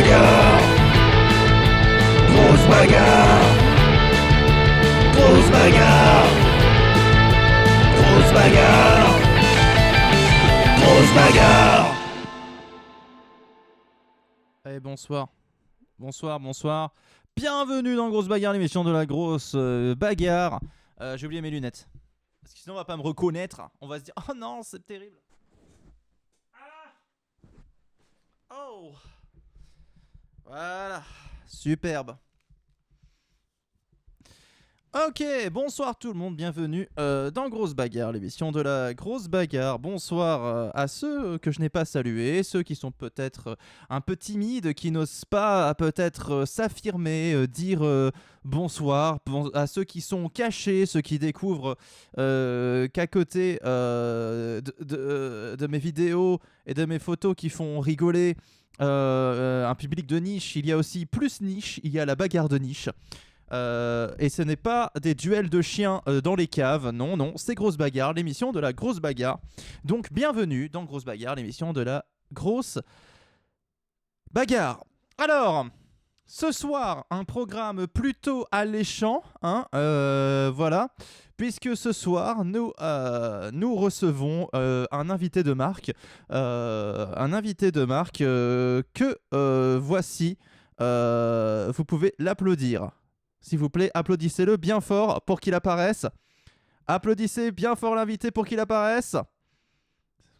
bagarre. Grosse bagarre. Grosse bagarre. Grosse bagarre. Grosse bagarre. Eh bonsoir. Bonsoir. Bienvenue dans Grosse Bagarre, l'émission de la grosse bagarre. J'ai oublié mes lunettes. Parce que sinon on va pas me reconnaître. On va se dire oh non, c'est terrible. Oh. Voilà. Superbe. Ok, bonsoir tout le monde, bienvenue dans Grosse Bagarre, l'émission de la grosse bagarre. Bonsoir à ceux que je n'ai pas salués, ceux qui sont peut-être un peu timides, qui n'osent pas peut-être s'affirmer, dire bonsoir, à ceux qui sont cachés, ceux qui découvrent qu'à côté de mes vidéos et de mes photos qui font rigoler un public de niche, il y a aussi plus niche, il y a la bagarre de niche. Et ce n'est pas des duels de chiens dans les caves, non, c'est Grosse Bagarre, l'émission de la grosse bagarre. Donc bienvenue dans Grosse Bagarre, l'émission de la grosse bagarre. Alors, ce soir, un programme plutôt alléchant, voilà, puisque ce soir, nous recevons un invité de marque, que voici, vous pouvez l'applaudir. S'il vous plaît, applaudissez-le bien fort pour qu'il apparaisse. Applaudissez bien fort l'invité pour qu'il apparaisse.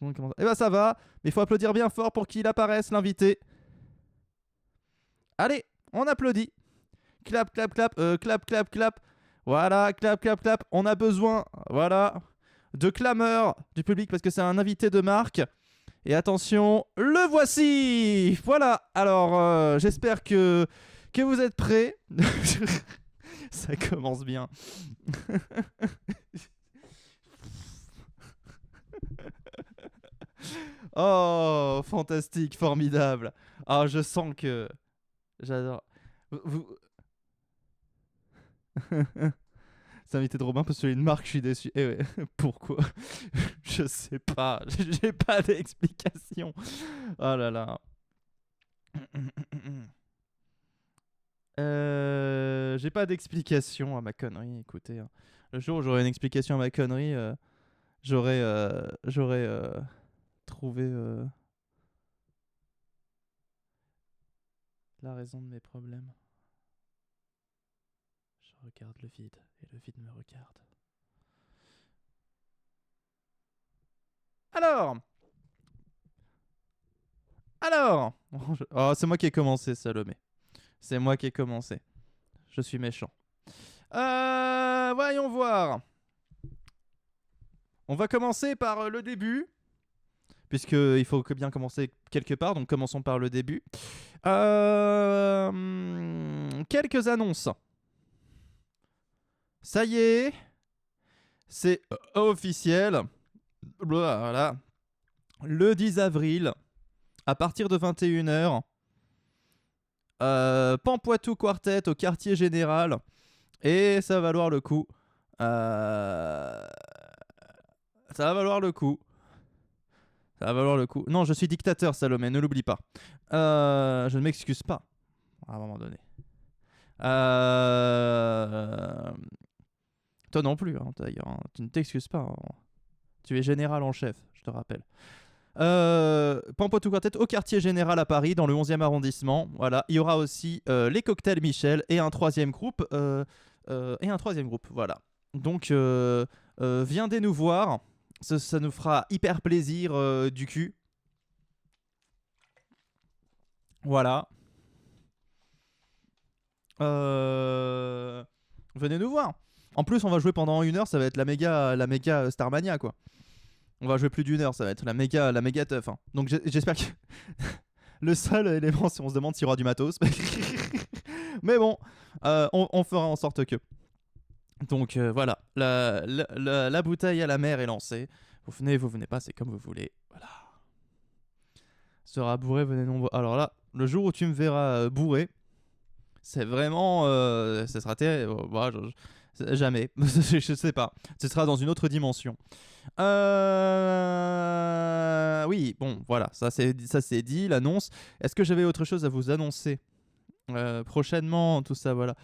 Eh ben ça va, mais il faut applaudir bien fort pour qu'il apparaisse l'invité. Allez, on applaudit. Clap, clap, clap, clap, clap, clap. Voilà, clap, clap, clap. On a besoin, voilà, de clameurs du public parce que c'est un invité de marque. Et attention, le voici. Voilà, alors j'espère que vous êtes prêts. Ça commence bien. Oh, fantastique, formidable. Ah, je sens que j'adore. C'est invité de Robin parce que celui de Marc, je suis déçu. Eh ouais, pourquoi? Je sais pas. J'ai pas d'explication. Oh là là. J'ai pas d'explication à ma connerie, écoutez. Hein. Le jour où j'aurai une explication à ma connerie, j'aurai trouvé la raison de mes problèmes. Je regarde le vide et le vide me regarde. Alors oh, c'est moi qui ai commencé, Salomé. C'est moi qui ai commencé. Je suis méchant. Voyons voir. On va commencer par le début. Puisqu'il faut bien commencer quelque part. Donc commençons par le début. Quelques annonces. Ça y est. C'est officiel. Voilà. Le 10 avril. À partir de 21h. Pampoitou Quartet au quartier général. Et ça va valoir le coup. Ça va valoir le coup. Ça va valoir le coup. Non, je suis dictateur, Salomé, ne l'oublie pas. Je ne m'excuse pas. À un moment donné. Toi non plus, hein, d'ailleurs. Hein. Tu ne t'excuses pas. Hein. Tu es général en chef, je te rappelle. Pampoitou Quartet au quartier général à Paris, dans le 11e arrondissement. Voilà. Il y aura aussi les cocktails Michel et un troisième groupe. Voilà. Donc, viendez nous voir. Ça nous fera hyper plaisir du cul. Voilà. Venez nous voir. En plus, on va jouer pendant 1 heure. Ça va être la méga Starmania, quoi. On va jouer plus d'1 heure. Ça va être la méga teuf. Hein. Donc, j'espère que le seul élément, si on se demande s'il y aura du matos. Mais bon, on fera en sorte que. Donc voilà, la bouteille à la mer est lancée. Vous venez pas, c'est comme vous voulez. Voilà. Sera bourré, venez nombreux. Alors là, le jour où tu me verras bourré, c'est vraiment... ça sera jamais. Je sais pas. Ce sera dans une autre dimension. Oui, bon, voilà, ça c'est dit, l'annonce. Est-ce que j'avais autre chose à vous annoncer prochainement, tout ça, voilà.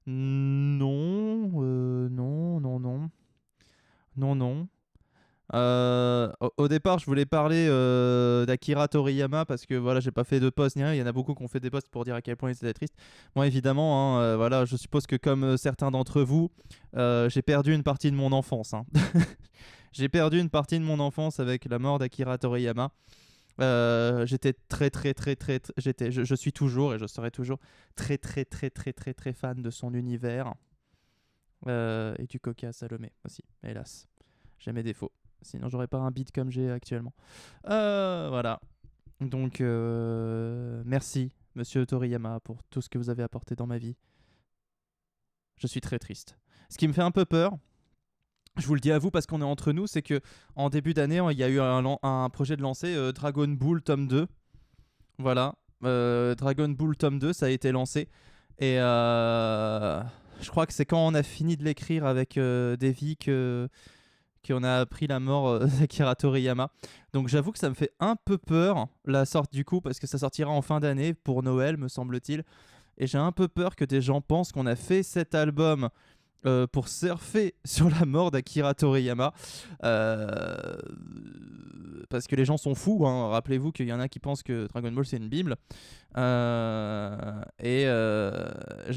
Non, non, non, non, non, non. Au départ, je voulais parler d'Akira Toriyama parce que voilà, j'ai pas fait de post ni rien. Il y en a beaucoup qui ont fait des posts pour dire à quel point ils étaient tristes. Moi, évidemment, hein, voilà, je suppose que comme certains d'entre vous, j'ai perdu une partie de mon enfance. Hein. J'ai perdu une partie de mon enfance avec la mort d'Akira Toriyama. J'étais je suis toujours et je serai toujours très fan de son univers et du Coca Salomé aussi, hélas. J'ai mes défauts. Sinon, j'aurais pas un beat comme j'ai actuellement. Voilà. Donc, merci, monsieur Toriyama, pour tout ce que vous avez apporté dans ma vie. Je suis très triste. Ce qui me fait un peu peur, je vous le dis à vous parce qu'on est entre nous, c'est que en début d'année, il y a eu un projet de lancer Dragon Ball tome 2. Voilà. Dragon Ball tome 2, ça a été lancé. Et je crois que c'est quand on a fini de l'écrire avec Davy qu'on a appris la mort d'Akira Toriyama. Donc j'avoue que ça me fait un peu peur la sorte du coup parce que ça sortira en fin d'année pour Noël me semble-t-il. Et j'ai un peu peur que des gens pensent qu'on a fait cet album pour surfer sur la mort d'Akira Toriyama. Parce que les gens sont fous. Hein. Rappelez-vous qu'il y en a qui pensent que Dragon Ball c'est une bible. J'ai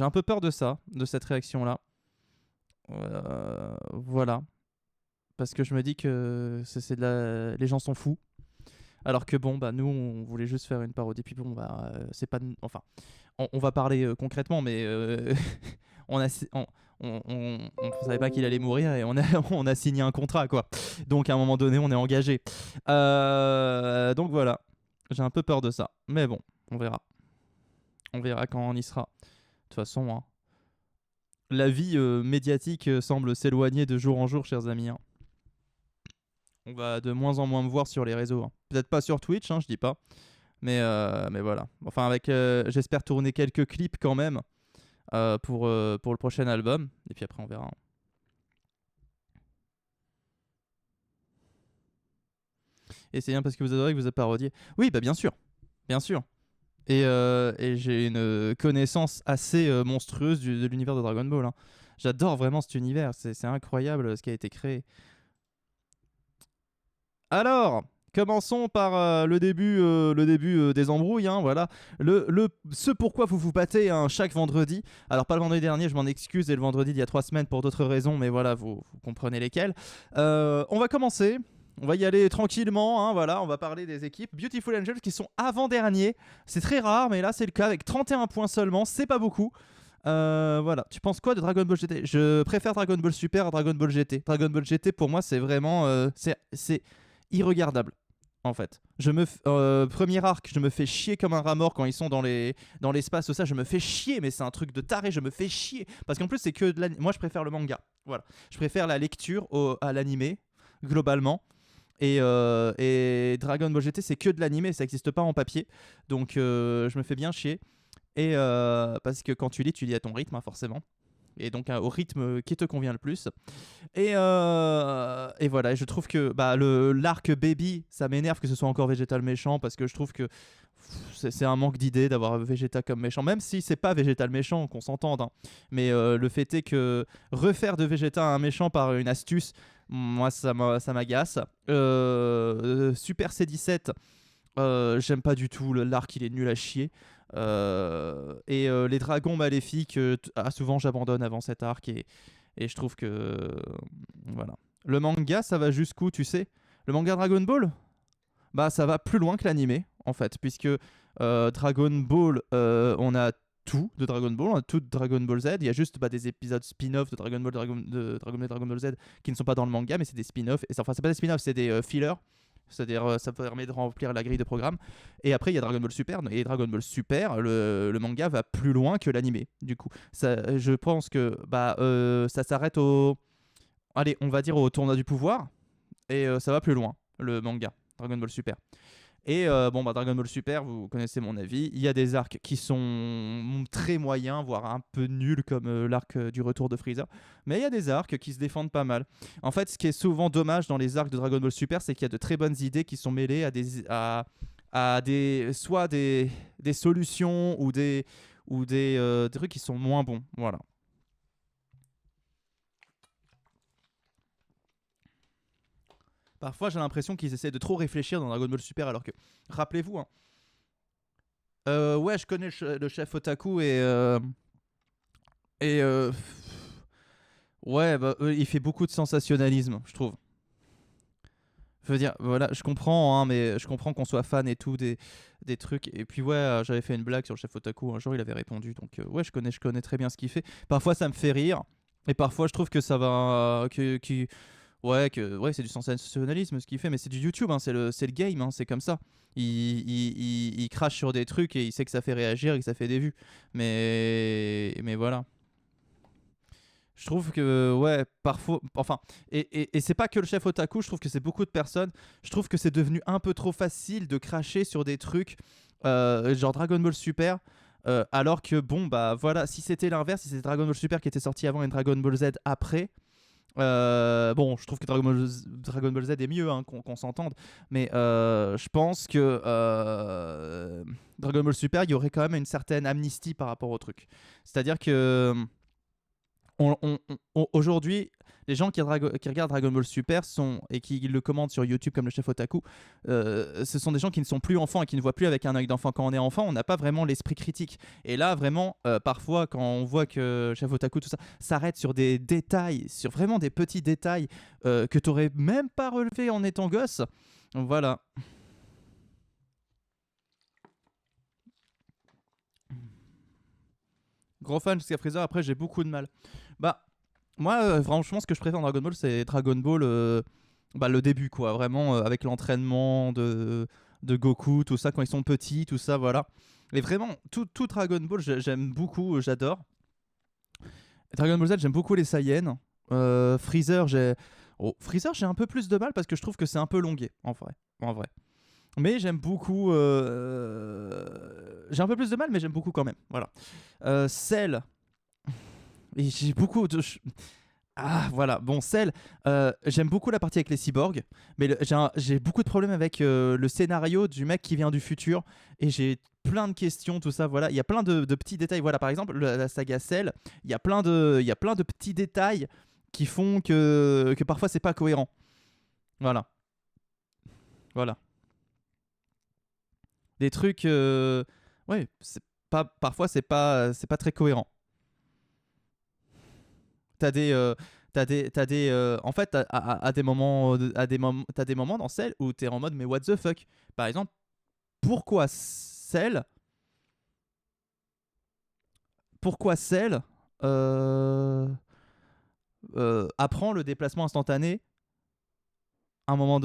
un peu peur de ça, de cette réaction-là. Voilà. Parce que je me dis que les gens sont fous. Alors que bon, bah nous, on voulait juste faire une parodie. Puis bon, bah c'est pas... Enfin, on va parler concrètement, mais on savait pas qu'il allait mourir et on a signé un contrat, quoi. Donc à un moment donné, on est engagé. Donc voilà, j'ai un peu peur de ça. Mais bon, on verra. On verra quand on y sera. De toute façon, hein, la vie médiatique semble s'éloigner de jour en jour, chers amis. Hein. On va de moins en moins me voir sur les réseaux. Hein. Peut-être pas sur Twitch, hein, je dis pas. Mais voilà. Enfin, j'espère tourner quelques clips quand même pour le prochain album. Et puis après, on verra. Hein. Et c'est bien parce que vous adorez que vous êtes parodié. Oui, bah bien sûr. Bien sûr. Et j'ai une connaissance assez monstrueuse de l'univers de Dragon Ball. Hein. J'adore vraiment cet univers. C'est incroyable ce qui a été créé. Alors, commençons par le début des embrouilles. Hein, voilà. Ce pourquoi vous vous battez hein, chaque vendredi. Alors, pas le vendredi dernier, je m'en excuse, et le vendredi d'il y a 3 semaines pour d'autres raisons, mais voilà, vous comprenez lesquelles. On va commencer. On va y aller tranquillement, hein, voilà, on va parler des équipes. Beautiful Angels qui sont avant-derniers. C'est très rare, mais là c'est le cas avec 31 points seulement, c'est pas beaucoup. Voilà, tu penses quoi de Dragon Ball GT? Je préfère Dragon Ball Super à Dragon Ball GT. Dragon Ball GT pour moi c'est vraiment... c'est irregardable en fait. Premier arc, je me fais chier comme un rat mort quand ils sont dans l'espace, tout ça, je me fais chier, mais c'est un truc de taré, je me fais chier. Parce qu'en plus c'est que moi je préfère le manga, voilà. Je préfère la lecture à l'animé, globalement. Et Dragon Ball GT c'est que de l'animé, ça n'existe pas en papier, donc je me fais bien chier. Et parce que quand tu lis à ton rythme hein, forcément, et donc au rythme qui te convient le plus. Et voilà, et je trouve que bah, l'arc Baby, ça m'énerve que ce soit encore Vegeta le méchant, parce que je trouve que c'est un manque d'idée d'avoir Vegeta comme méchant, même si c'est pas Vegeta le méchant, qu'on s'entende. Hein. Mais le fait est que refaire de Vegeta un méchant par une astuce, moi ça m'agace. Super C17, j'aime pas du tout, l'arc il est nul à chier. Les dragons maléfiques, souvent j'abandonne avant cet arc et je trouve que voilà. Le manga ça va jusqu'où tu sais? Le manga Dragon Ball, bah ça va plus loin que l'animé en fait, puisque Dragon Ball, on a tout de Dragon Ball, on a tout de Dragon Ball Z. Il y a juste des épisodes spin-off de Dragon Ball, Dragon Ball Z qui ne sont pas dans le manga, mais c'est des spin-offs. Enfin, c'est pas des spin-offs, c'est des fillers. C'est-à-dire, ça permet de remplir la grille de programme. Et après, il y a Dragon Ball Super. Et Dragon Ball Super, le manga va plus loin que l'animé. Du coup, je pense que ça s'arrête allez, on va dire au tournoi du pouvoir. Et ça va plus loin, le manga Dragon Ball Super. Et bon, bah, Dragon Ball Super, vous connaissez mon avis. Il y a des arcs qui sont très moyens, voire un peu nuls, comme l'arc du retour de Freezer. Mais il y a des arcs qui se défendent pas mal. En fait, ce qui est souvent dommage dans les arcs de Dragon Ball Super, c'est qu'il y a de très bonnes idées qui sont mêlées à soit des solutions ou des trucs qui sont moins bons. Voilà. Parfois, j'ai l'impression qu'ils essaient de trop réfléchir dans Dragon Ball Super, alors que, rappelez-vous, hein, ouais, je connais le chef Otaku et ouais, bah, il fait beaucoup de sensationnalisme, je trouve. Je veux dire, voilà, je comprends, hein, mais je comprends qu'on soit fan et tout des trucs. Et puis ouais, j'avais fait une blague sur le chef Otaku un jour, il avait répondu. Donc ouais, je connais très bien ce qu'il fait. Parfois, ça me fait rire, et parfois, je trouve que ça va, ouais, c'est du sensationnalisme ce qu'il fait, mais c'est du YouTube, hein, c'est le game, hein, c'est comme ça. Il crache sur des trucs et il sait que ça fait réagir et que ça fait des vues. Mais voilà. Je trouve que, ouais, parfois. Enfin, et c'est pas que le chef otaku, je trouve que c'est beaucoup de personnes. Je trouve que c'est devenu un peu trop facile de cracher sur des trucs genre Dragon Ball Super. Alors que, bon, bah voilà, si c'était l'inverse, si c'était Dragon Ball Super qui était sorti avant et Dragon Ball Z après, bon, je trouve que Dragon Ball Z est mieux, hein, qu'on s'entende, mais je pense que Dragon Ball Super, il y aurait quand même une certaine amnistie par rapport au truc. C'est-à-dire que aujourd'hui, les gens qui regardent Dragon Ball Super et qui le commentent sur YouTube comme le chef Otaku, ce sont des gens qui ne sont plus enfants et qui ne voient plus avec un œil d'enfant. Quand on est enfant, on n'a pas vraiment l'esprit critique. Et là, vraiment, parfois, quand on voit que chef Otaku, tout ça, s'arrête sur des détails, sur vraiment des petits détails que tu n'aurais même pas relevé en étant gosse. Voilà. Gros fan jusqu'à Freezer, après j'ai beaucoup de mal. Bah, moi, franchement, ce que je préfère dans Dragon Ball, c'est Dragon Ball, bah, le début, quoi. Vraiment, avec l'entraînement de Goku, tout ça, quand ils sont petits, tout ça, voilà. Et vraiment, tout Dragon Ball, j'aime beaucoup, j'adore. Dragon Ball Z, j'aime beaucoup les Saiyans. Freezer, Freezer, j'ai un peu plus de mal parce que je trouve que c'est un peu longué, en vrai. En vrai. Mais j'aime beaucoup. J'ai un peu plus de mal, mais j'aime beaucoup quand même. Voilà. Cell. Et j'ai beaucoup de. Ah, voilà. Bon, Cell. J'aime beaucoup la partie avec les cyborgs. Mais j'ai beaucoup de problèmes avec le scénario du mec qui vient du futur. Et j'ai plein de questions, tout ça. Voilà. Il y a plein de petits détails. Voilà, par exemple, la saga Cell. Il y a plein de petits détails qui font que parfois c'est pas cohérent. Voilà. Voilà. Des trucs. Ouais, parfois c'est pas très cohérent. T'as des. En fait, à des moments, t'as des moments dans Cell où t'es en mode mais what the fuck. Par exemple, pourquoi Cell, pourquoi Cell apprend le déplacement instantané un moment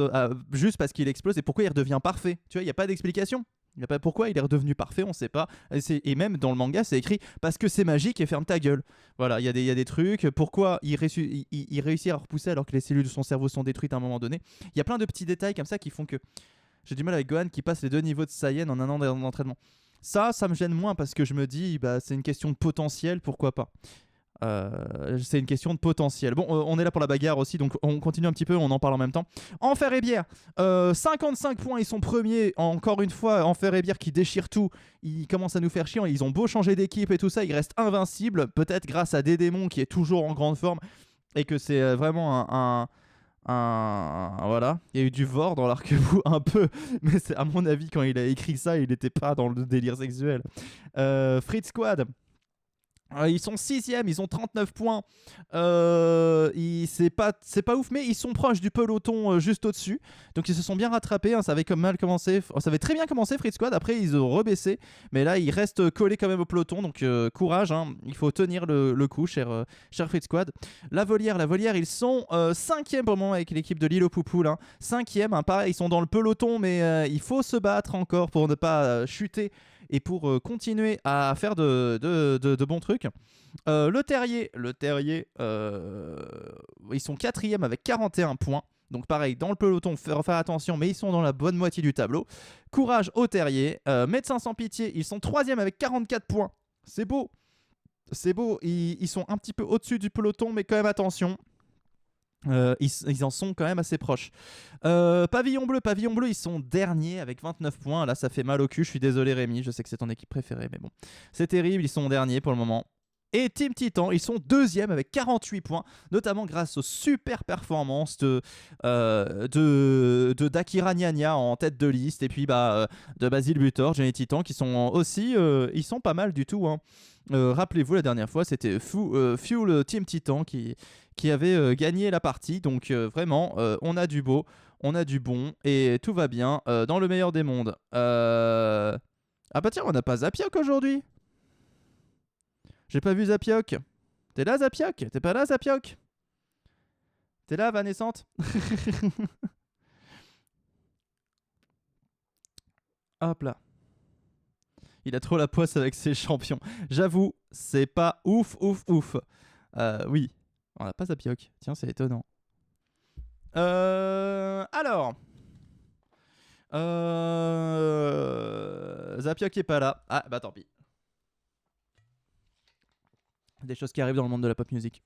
juste parce qu'il explose et pourquoi il redevient parfait. Tu vois, il n'y a pas d'explication. Il y a pas pourquoi il est redevenu parfait, on sait pas. Et même dans le manga, c'est écrit parce que c'est magique et ferme ta gueule. Voilà, il y a des trucs. Pourquoi il réussit à repousser alors que les cellules de son cerveau sont détruites à un moment donné. Il y a plein de petits détails comme ça qui font que j'ai du mal avec Gohan qui passe les 2 niveaux de Saiyan en un an d'entraînement. Ça me gêne moins parce que je me dis, bah, c'est une question de potentiel, pourquoi pas. C'est une question de potentiel. Bon, on est là pour la bagarre aussi, donc on continue un petit peu, on en parle en même temps. Enfer et Bière, 55 points, ils sont premiers. Encore une fois, Enfer et Bière qui déchire tout. Ils commencent à nous faire chier. Ils ont beau changer d'équipe et tout ça, ils restent invincibles. Peut-être grâce à Dédémon qui est toujours en grande forme et que c'est vraiment voilà, il y a eu du Vore dans l'arc-bout un peu, mais c'est à mon avis quand il a écrit ça, il n'était pas dans le délire sexuel. Fritz Squad. Ils sont 6ème, ils ont 39 points. C'est pas ouf, mais ils sont proches du peloton juste au-dessus. Donc ils se sont bien rattrapés. Hein, ça avait comme mal commencé. Ça avait très bien commencé, Fritz Squad. Après, ils ont rebaissé. Mais là, ils restent collés quand même au peloton. Donc courage. Hein, il faut tenir le coup, cher Fritz Squad. La Volière, ils sont 5ème pour le moment avec l'équipe de Lilo Poupoule. Hein. 5ème, hein, pareil, ils sont dans le peloton. Mais il faut se battre encore pour ne pas chuter. Et pour continuer à faire de bons trucs. Le Terrier, ils sont 4ème avec 41 points. Donc pareil, dans le peloton, faire attention, mais ils sont dans la bonne moitié du tableau. Courage au terrier. Médecins sans pitié, ils sont 3e avec 44 points. C'est beau. C'est beau. Ils sont un petit peu au-dessus du peloton, mais quand même attention. Ils en sont quand même assez proches. Pavillon bleu, ils sont derniers avec 29 points. Là, ça fait mal au cul. Je suis désolé, Rémi. Je sais que c'est ton équipe préférée, mais bon. C'est terrible. Ils sont derniers pour le moment. Et Team Titan, ils sont 2e avec 48 points, notamment grâce aux super performances de d'Akira Nyanya en tête de liste, et puis de Basile Butor, Johnny Titan, qui sont aussi, ils sont pas mal du tout. Hein. Rappelez-vous, la dernière fois, c'était Fuel Team Titan qui avait gagné la partie. Donc vraiment, on a du beau, on a du bon, et tout va bien dans le meilleur des mondes. Ah bah tiens, on n'a pas Zapiok aujourd'hui. J'ai pas vu Zapiok. T'es là, Zapiok? T'es pas là, Zapiok? T'es là, Vanessante? Hop là. Il a trop la poisse avec ses champions. J'avoue, c'est pas ouf. Oui, on n'a pas Zapiok. Tiens, c'est étonnant. Alors. Zapiok est pas là. Ah, bah tant pis. Des choses qui arrivent dans le monde de la pop music.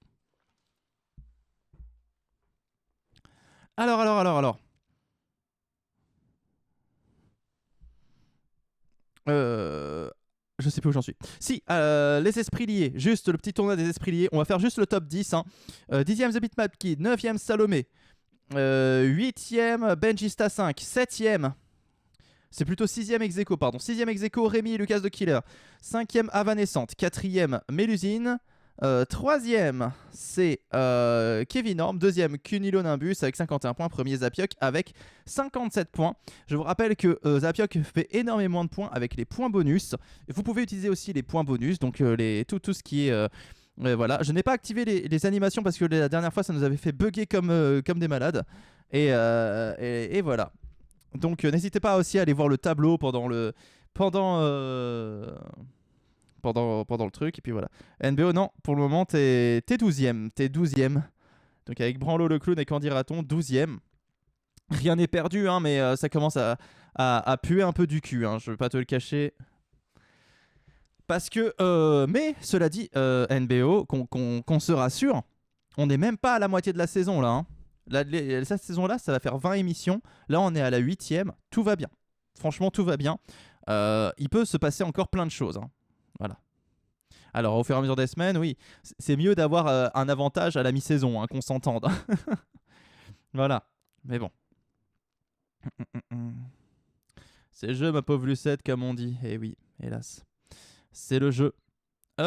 Alors. Je sais plus où j'en suis. Si, les esprits liés. Juste le petit tournoi des esprits liés. On va faire juste le top 10. 10e The Bitmap Kid. 9e Salomé. 8e Benjista 5. 7e. C'est plutôt 6e Execo, pardon. 6e Execo, Rémi et Lucas de Killer. 5e Avanescente. 4e Mélusine. 3e, c'est Kevin Norm. 2e, Cunilo Nimbus avec 51 points. Premier, Zapiok avec 57 points. Je vous rappelle que Zapiok fait énormément de points avec les points bonus. Vous pouvez utiliser aussi les points bonus, donc tout ce qui est... voilà. Je n'ai pas activé les animations parce que la dernière fois, ça nous avait fait bugger comme des malades. Et voilà. Donc n'hésitez pas aussi à aller voir le tableau pendant le truc, et puis voilà. NBO, non, pour le moment, t'es 12e. T'es 12e. Donc avec Branlo le clown et Candy Raton, 12e. Rien n'est perdu, hein, mais ça commence à puer un peu du cul, hein, je veux pas te le cacher. Parce que, mais cela dit, NBO, qu'on se rassure, on n'est même pas à la moitié de la saison, là. Hein. Cette saison-là, ça va faire 20 émissions. Là, on est à la 8e. Tout va bien. Franchement, tout va bien. Il peut se passer encore plein de choses, hein. Voilà. Alors, au fur et à mesure des semaines, oui, c'est mieux d'avoir un avantage à la mi-saison, hein, qu'on s'entende. Voilà. Mais bon. C'est le jeu, ma pauvre Lucette, comme on dit. Eh oui, hélas. C'est le jeu. Et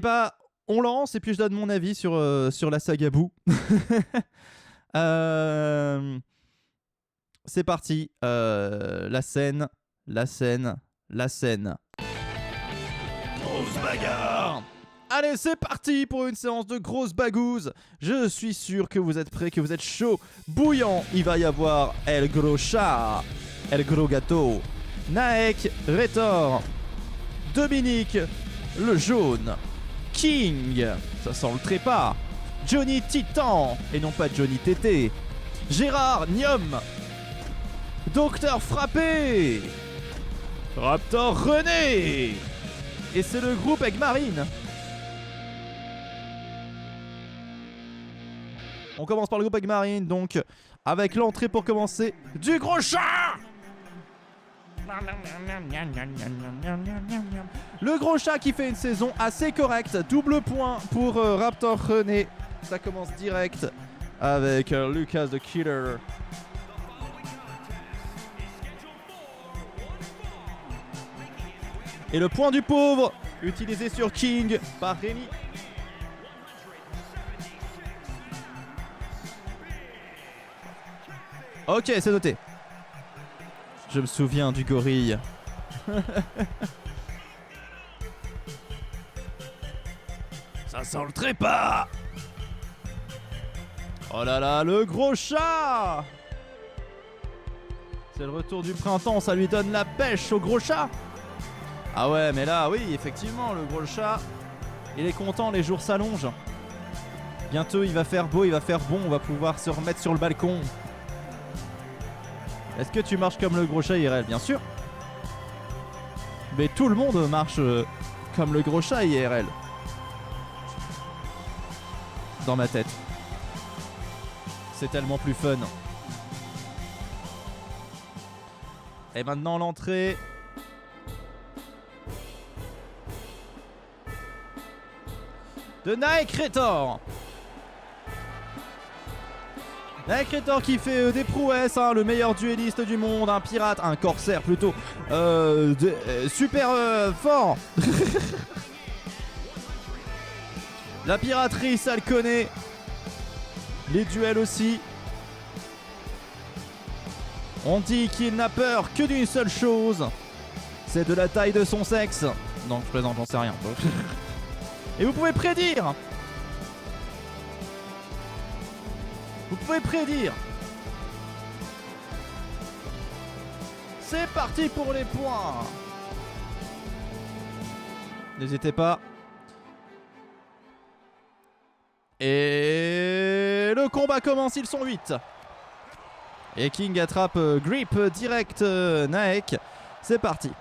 bah, on lance et puis je donne mon avis sur la saga Boo. C'est parti. La scène. Grosse bagarre. Allez, c'est parti pour une séance de grosses bagouses. Je suis sûr que vous êtes prêts, que vous êtes chaud, bouillant. Il va y avoir El Gros Chat, El Gros Gâteau, Naek, Rétor, Dominique, le jaune, King, ça sent le trépas, Johnny Titan, et non pas Johnny Tété, Gérard Niom, Docteur Frappé, Raptor René, et c'est le groupe avec Marine. On commence par le groupe avec Marine, donc avec l'entrée pour commencer du Gros Chat. Le Gros Chat qui fait une saison assez correcte. Double point pour Raptor René. Ça commence direct avec Lucas the Killer. Et le point du pauvre, utilisé sur King par Rémi. Ok, c'est noté. Je me souviens du gorille. Ça sent le trépas. Oh là là, le Gros Chat. C'est le retour du printemps, ça lui donne la pêche au Gros Chat. Ah ouais, mais là, oui, effectivement, le Gros Chat, il est content, les jours s'allongent. Bientôt il va faire beau, il va faire bon, on va pouvoir se remettre sur le balcon. Est-ce que tu marches comme le gros chat IRL? Bien sûr. Mais tout le monde marche comme le gros chat IRL. Dans ma tête. C'est tellement plus fun. Et maintenant l'entrée. De Nike Retor. Nike Retor qui fait des prouesses, hein, le meilleur duelliste du monde, un pirate, un corsaire plutôt, super fort. La piraterie, ça le connaît. Les duels aussi. On dit qu'il n'a peur que d'une seule chose. C'est de la taille de son sexe. Non, je plaisante, j'en sais rien. Et vous pouvez prédire. Vous pouvez prédire. C'est parti pour les points. N'hésitez pas. Et le combat commence, ils sont 8. Et King attrape grip direct Naek. C'est parti.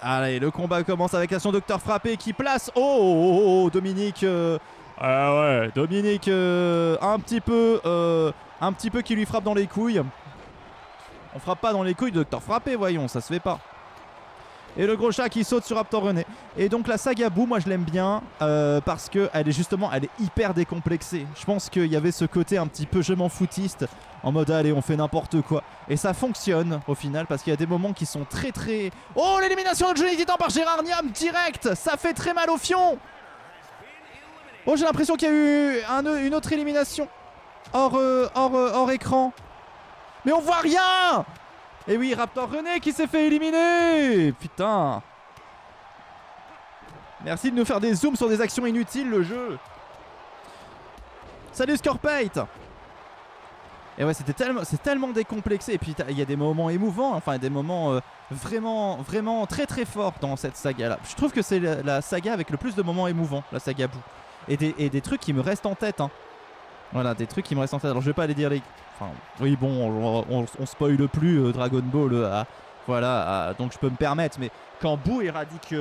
Allez, le combat commence avec l'action Docteur Frappé qui place. Oh, Dominique. Ah ouais, Dominique un petit peu qui lui frappe dans les couilles. On frappe pas dans les couilles de Docteur Frappé, voyons, ça se fait pas. Et le gros chat qui saute sur Raptor René. Et donc la saga Boo, moi je l'aime bien parce que elle est hyper décomplexée. Je pense qu'il y avait ce côté un petit peu je m'en foutiste en mode allez on fait n'importe quoi. Et ça fonctionne au final parce qu'il y a des moments qui sont très très... Oh, l'élimination de Johnny Titan par Gérard Niam direct. Ça fait très mal au fion. Oh, j'ai l'impression qu'il y a eu une autre élimination hors écran. Mais on voit rien. Et oui, Raptor René qui s'est fait éliminer. Putain. Merci de nous faire des zooms sur des actions inutiles, le jeu. Salut Scorpate. Et ouais, c'est tellement décomplexé. Et puis il y a des moments émouvants, enfin des moments vraiment très très forts dans cette saga là. Je trouve que c'est la saga avec le plus de moments émouvants, la saga Boo. Et des trucs qui me restent en tête, hein. Voilà, des trucs qui me restent en tête. Alors je vais pas aller dire les... Enfin, oui bon, on spoile plus Dragon Ball, donc je peux me permettre. Mais quand Boo éradique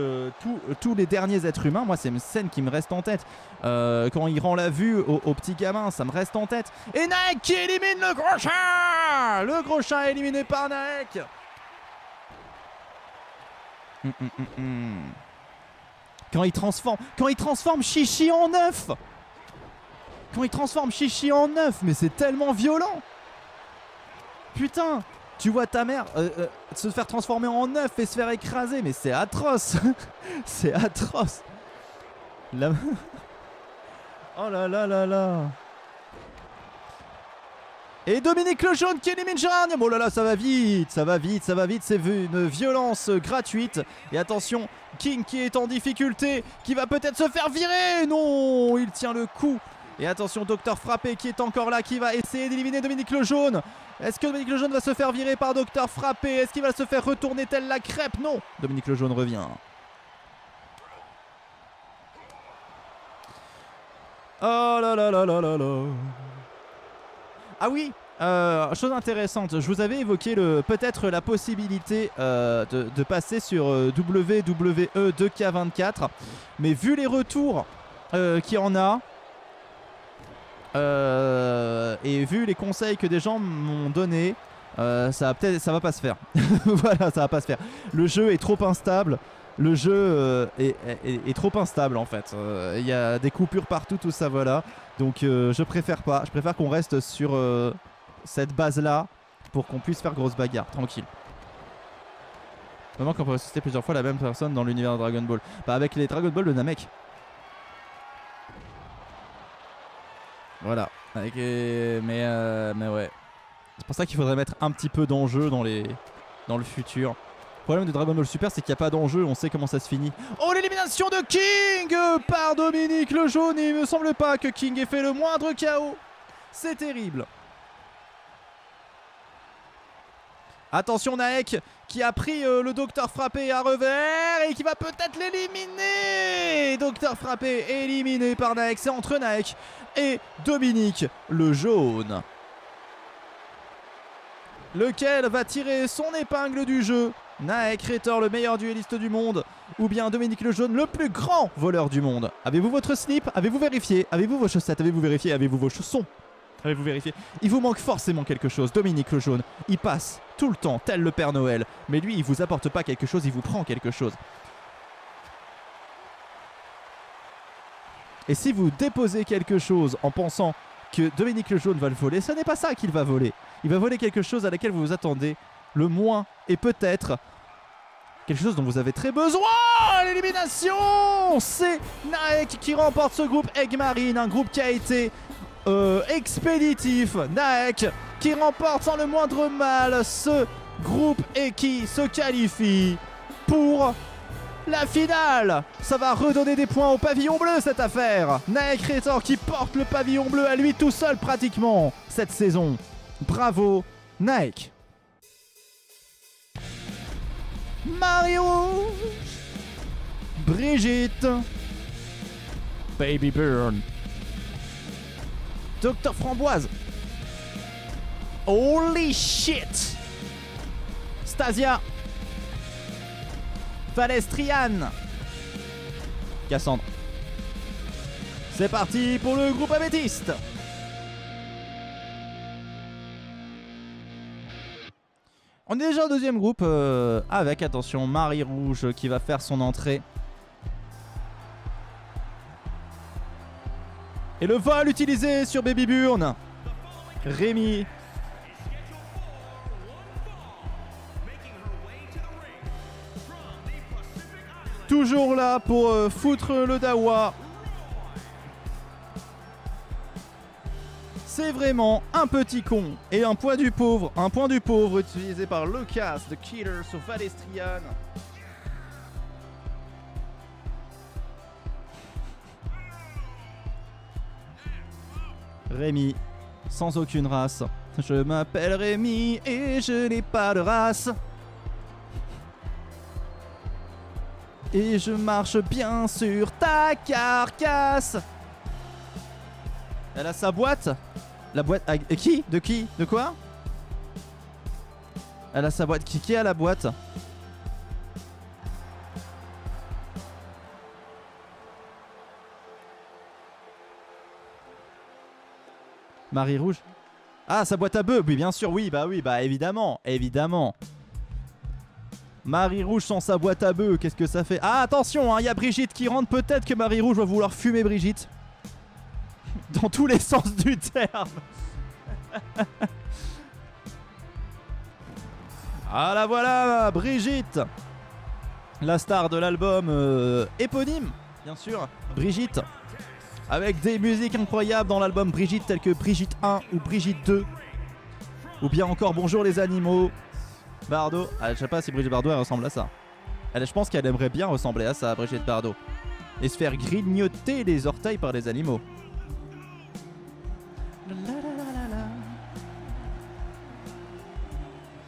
tous les derniers êtres humains, moi c'est une scène qui me reste en tête. Quand il rend la vue au petit gamin, ça me reste en tête. Et Naek qui élimine le gros chat. Le gros chat éliminé par Naek. Quand il transforme Chichi en œuf. Quand il transforme Chichi en œuf, mais c'est tellement violent. Putain, tu vois ta mère se faire transformer en œuf et se faire écraser, mais c'est atroce. C'est atroce. Oh là là là là. Et Dominique le Jaune qui élimine Gérard Niam. Oh là là, ça va vite. C'est une violence gratuite. Et attention, King qui est en difficulté, qui va peut-être se faire virer. Non, il tient le coup. Et attention, Docteur Frappé qui est encore là, qui va essayer d'éliminer Dominique le Jaune. Est-ce que Dominique le Jaune va se faire virer par Docteur Frappé? Est-ce qu'il va se faire retourner telle la crêpe? Non, Dominique le Jaune revient. Oh là là là là là là. Ah oui, chose intéressante, je vous avais évoqué peut-être la possibilité de passer sur WWE 2K24. Mais vu les retours qu'il y en a, et vu les conseils que des gens m'ont donné, ça va pas se faire. Voilà, ça va pas se faire. Le jeu est trop instable. Le jeu est trop instable en fait. Il y a des coupures partout, tout ça, voilà. Donc je préfère pas. Je préfère qu'on reste sur cette base là pour qu'on puisse faire grosse bagarre, tranquille. Vraiment qu'on peut ressusciter plusieurs fois la même personne dans l'univers de Dragon Ball. Bah avec les Dragon Ball de Namek. Voilà. Mais ouais. C'est pour ça qu'il faudrait mettre un petit peu d'enjeu dans le futur. Le problème de Dragon Ball Super, c'est qu'il n'y a pas d'enjeu, on sait comment ça se finit. Oh, l'élimination de King par Dominique le Jaune. Il me semble pas que King ait fait le moindre KO. C'est terrible. Attention Naek qui a pris le docteur frappé à revers et qui va peut-être l'éliminer. Docteur frappé éliminé par Naek. C'est entre Naek et Dominique le jaune. Lequel va tirer son épingle du jeu? Naek Rétor, le meilleur duelliste du monde, ou bien Dominique le jaune, le plus grand voleur du monde? Avez-vous votre slip? Avez-vous vérifié? Avez-vous vos chaussettes? Avez-vous vérifié? Avez-vous vos chaussons? Avez-vous vérifié? Il vous manque forcément quelque chose. Dominique le jaune, il passe tout le temps tel le Père Noël, mais lui il vous apporte pas quelque chose, il vous prend quelque chose. Et si vous déposez quelque chose en pensant que Dominique le jaune va le voler, ce n'est pas ça qu'il va voler. Il va voler quelque chose à laquelle vous vous attendez le moins, et peut-être quelque chose dont vous avez très besoin. L'élimination, c'est Naek qui remporte ce groupe Egg Marine, un groupe qui a été expéditif. Naek qui remporte sans le moindre mal ce groupe et qui se qualifie pour la finale. Ça va redonner des points au pavillon bleu cette affaire. Naek Rétor qui porte le pavillon bleu à lui tout seul pratiquement cette saison. Bravo Naek. Marie-Rouge, Brigitte, Baby Burn, Docteur Framboise, holy shit, Stasia, Valestriane, Cassandre. C'est parti pour le groupe améthyste. On est déjà au deuxième groupe avec, attention, Marie-Rouge qui va faire son entrée. Et le vol utilisé sur Baby Burn. Rémi. Toujours là pour foutre le dawa. C'est vraiment un petit con et un point du pauvre. Un point du pauvre utilisé par Lucas de Killer sur Valestriane. Rémi, sans aucune race. Je m'appelle Rémi et je n'ai pas de race. Et je marche bien sur ta carcasse. Elle a sa boîte. La boîte... qui? De qui? De quoi? Elle a sa boîte. Qui a la boîte? Marie-Rouge. Ah, sa boîte à bœufs. Oui, bien sûr. Oui, bah évidemment. Évidemment. Marie-Rouge sans sa boîte à bœufs. Qu'est-ce que ça fait? Ah, attention, il y a Brigitte qui rentre. Peut-être que Marie-Rouge va vouloir fumer Brigitte. Dans tous les sens du terme. Ah la voilà, Brigitte, la star de l'album éponyme, bien sûr, Brigitte, avec des musiques incroyables dans l'album Brigitte, telles que Brigitte 1 ou Brigitte 2, ou bien encore Bonjour les animaux, Bardot. Ah, je sais pas si Brigitte Bardot elle ressemble à ça. Je pense qu'elle aimerait bien ressembler à ça, Brigitte Bardot, et se faire grignoter les orteils par les animaux.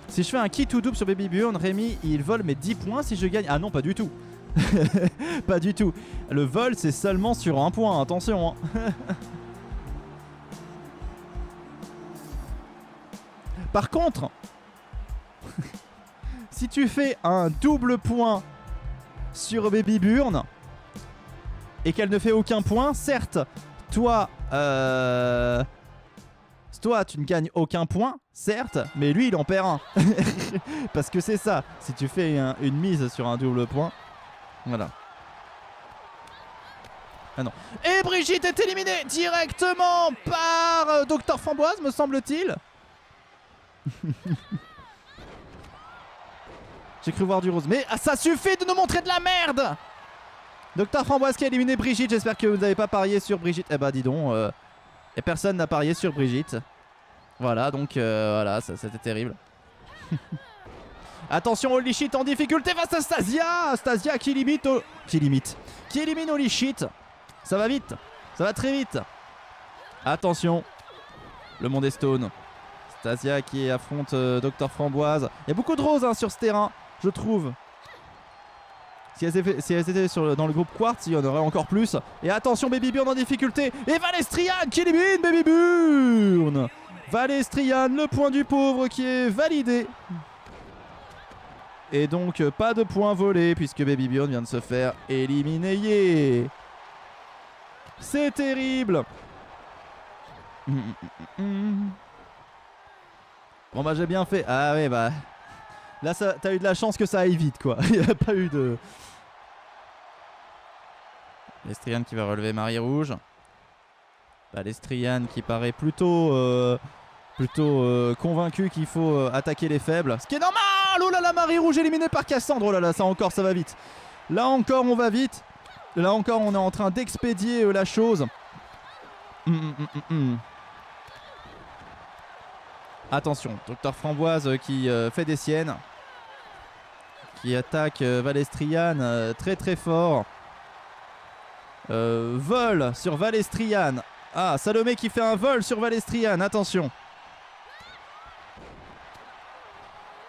Si je fais un kit ou double sur Baby Burn, Rémi il vole mes 10 points si je gagne. Ah non, pas du tout. Pas du tout. Le vol c'est seulement sur un point, attention hein. Par contre, si tu fais un double point sur Baby Burn et qu'elle ne fait aucun point, certes, toi tu ne gagnes aucun point, certes, mais lui il en perd un. Parce que c'est ça, si tu fais une mise sur un double point, voilà. Ah non. Et Brigitte est éliminée directement par Docteur Framboise, me semble-t-il. J'ai cru voir du rose. Mais ça suffit de nous montrer de la merde. Docteur Framboise qui a éliminé Brigitte, j'espère que vous n'avez pas parié sur Brigitte. Eh bah dis donc, et personne n'a parié sur Brigitte. Voilà, donc voilà, c'était terrible. Attention, Holy Shit en difficulté face à Stasia. Stasia qui limite qui élimine Holy Shit. Ça va vite, ça va très vite. Attention, le monde est stone. Stasia qui affronte Dr Framboise. Il y a beaucoup de roses sur ce terrain, je trouve. Si elles étaient dans le groupe Quartz, il y en aurait encore plus. Et attention, Baby Burn en difficulté. Et Valestrian qui élimine Baby Burn. Valestrian, le point du pauvre qui est validé. Et donc pas de point volé puisque Baby Burn vient de se faire éliminer. Yeah. C'est terrible. Bon bah j'ai bien fait. Ah ouais bah... Là t'as eu de la chance que ça aille vite quoi. Il n'y a pas eu de... Valestrian qui va relever Marie Rouge. Valestrian qui paraît plutôt convaincu qu'il faut attaquer les faibles. Ce qui est normal. Oh là là, Marie Rouge éliminée par Cassandre. Oh là là, ça encore ça va vite. Là encore on va vite. Là encore on est en train d'expédier la chose. Attention, Dr Framboise qui fait des siennes. Qui attaque Valestrian très très fort. Vol sur Valestrian. Ah, Salomé qui fait un vol sur Valestrian, attention.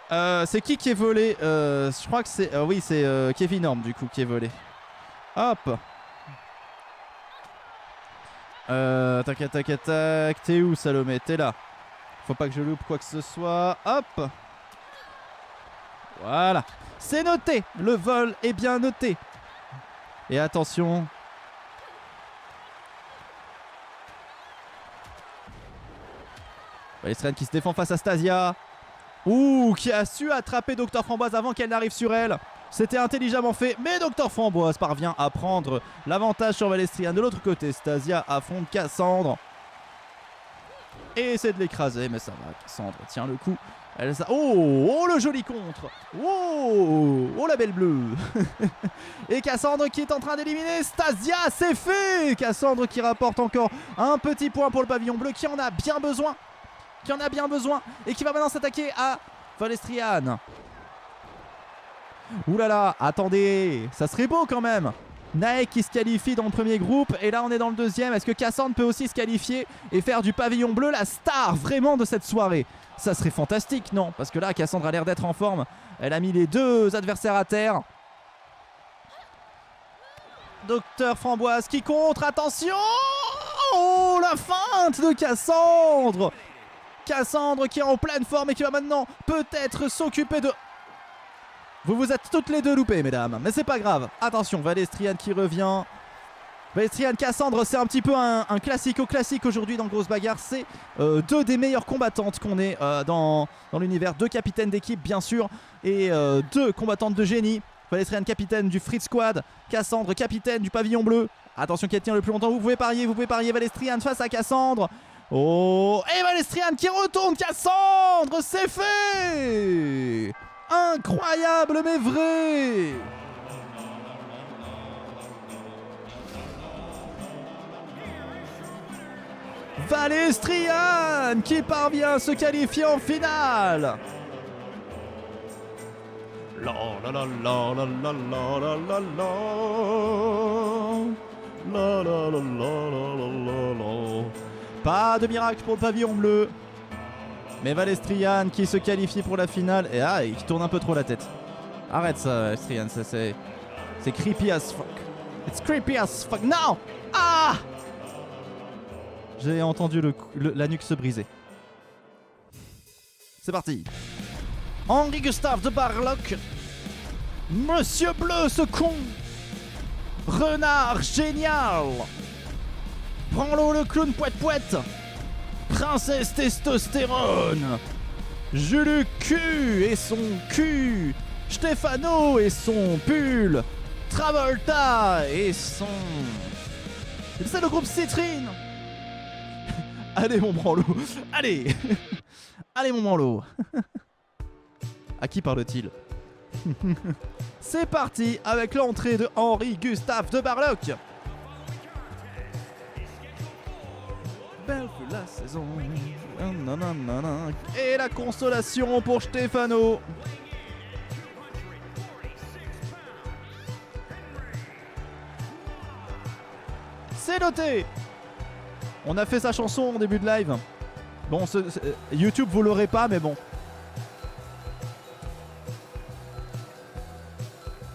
C'est qui est volé je crois que c'est... oui, c'est Kevin Norm du coup qui est volé. Hop. Tac. T'es où Salomé? T'es là. Faut pas que je loupe quoi que ce soit. Hop. Voilà. C'est noté. Le vol est bien noté. Et attention. Valestrian qui se défend face à Stasia. Ouh, qui a su attraper Dr Framboise avant qu'elle n'arrive sur elle. C'était intelligemment fait, mais Dr Framboise parvient à prendre l'avantage sur Valestrian. De l'autre côté, Stasia affronte Cassandre. Et essaie de l'écraser, mais ça va. Cassandre tient le coup. Oh, le joli contre. Oh, la belle bleue. Et Cassandre qui est en train d'éliminer Stasia, c'est fait. Cassandre qui rapporte encore un petit point pour le pavillon bleu qui en a bien besoin. Et qui va maintenant s'attaquer à Valestrian. Ouh là là, attendez, ça serait beau quand même. Naek qui se qualifie dans le premier groupe et là on est dans le deuxième. Est-ce que Cassandre peut aussi se qualifier et faire du pavillon bleu la star vraiment de cette soirée? Ça serait fantastique, non? Parce que là Cassandre a l'air d'être en forme. Elle a mis les deux adversaires à terre. Docteur Framboise qui contre, attention. Oh, la feinte de Cassandre. Cassandre qui est en pleine forme et qui va maintenant peut-être s'occuper de... Vous vous êtes toutes les deux loupées, mesdames. Mais c'est pas grave. Attention, Valestrian qui revient. Valestrian, Cassandre, c'est un petit peu un classique aujourd'hui dans Grosse Bagarre. C'est deux des meilleures combattantes qu'on ait dans l'univers. Deux capitaines d'équipe, bien sûr. Et deux combattantes de génie. Valestrian, capitaine du Frit Squad. Cassandre, capitaine du pavillon bleu. Attention qui tient le plus longtemps. Vous pouvez parier Valestrian face à Cassandre. Oh, et Valestrian qui retourne Cassandre, c'est fait. Incroyable mais vrai. Valestrian qui parvient à se qualifier en finale. La la la la la la la la la la. La la la la la la la. Pas de miracle pour le pavillon bleu. Mais Valestrian qui se qualifie pour la finale. Et qui tourne un peu trop la tête. Arrête ça, Valestrian. C'est creepy as fuck. It's creepy as fuck. Non. Ah. J'ai entendu la nuque se briser. C'est parti. Henri Gustave de Barlock. Monsieur Bleu, ce con. Renard génial. Prends-le, le clown poète-poète. Princesse testostérone. Jules Q et son cul. Stefano et son pull. Travolta et son... C'est le groupe Citrine. Allez mon branlo. Allez. Allez mon branlo. À qui parle-t-il? C'est parti avec l'entrée de Henri Gustave de Barlock. Belle fut la saison. Et la consolation pour Stefano. C'est noté. On a fait sa chanson en début de live. Bon, YouTube, vous l'aurez pas, mais bon.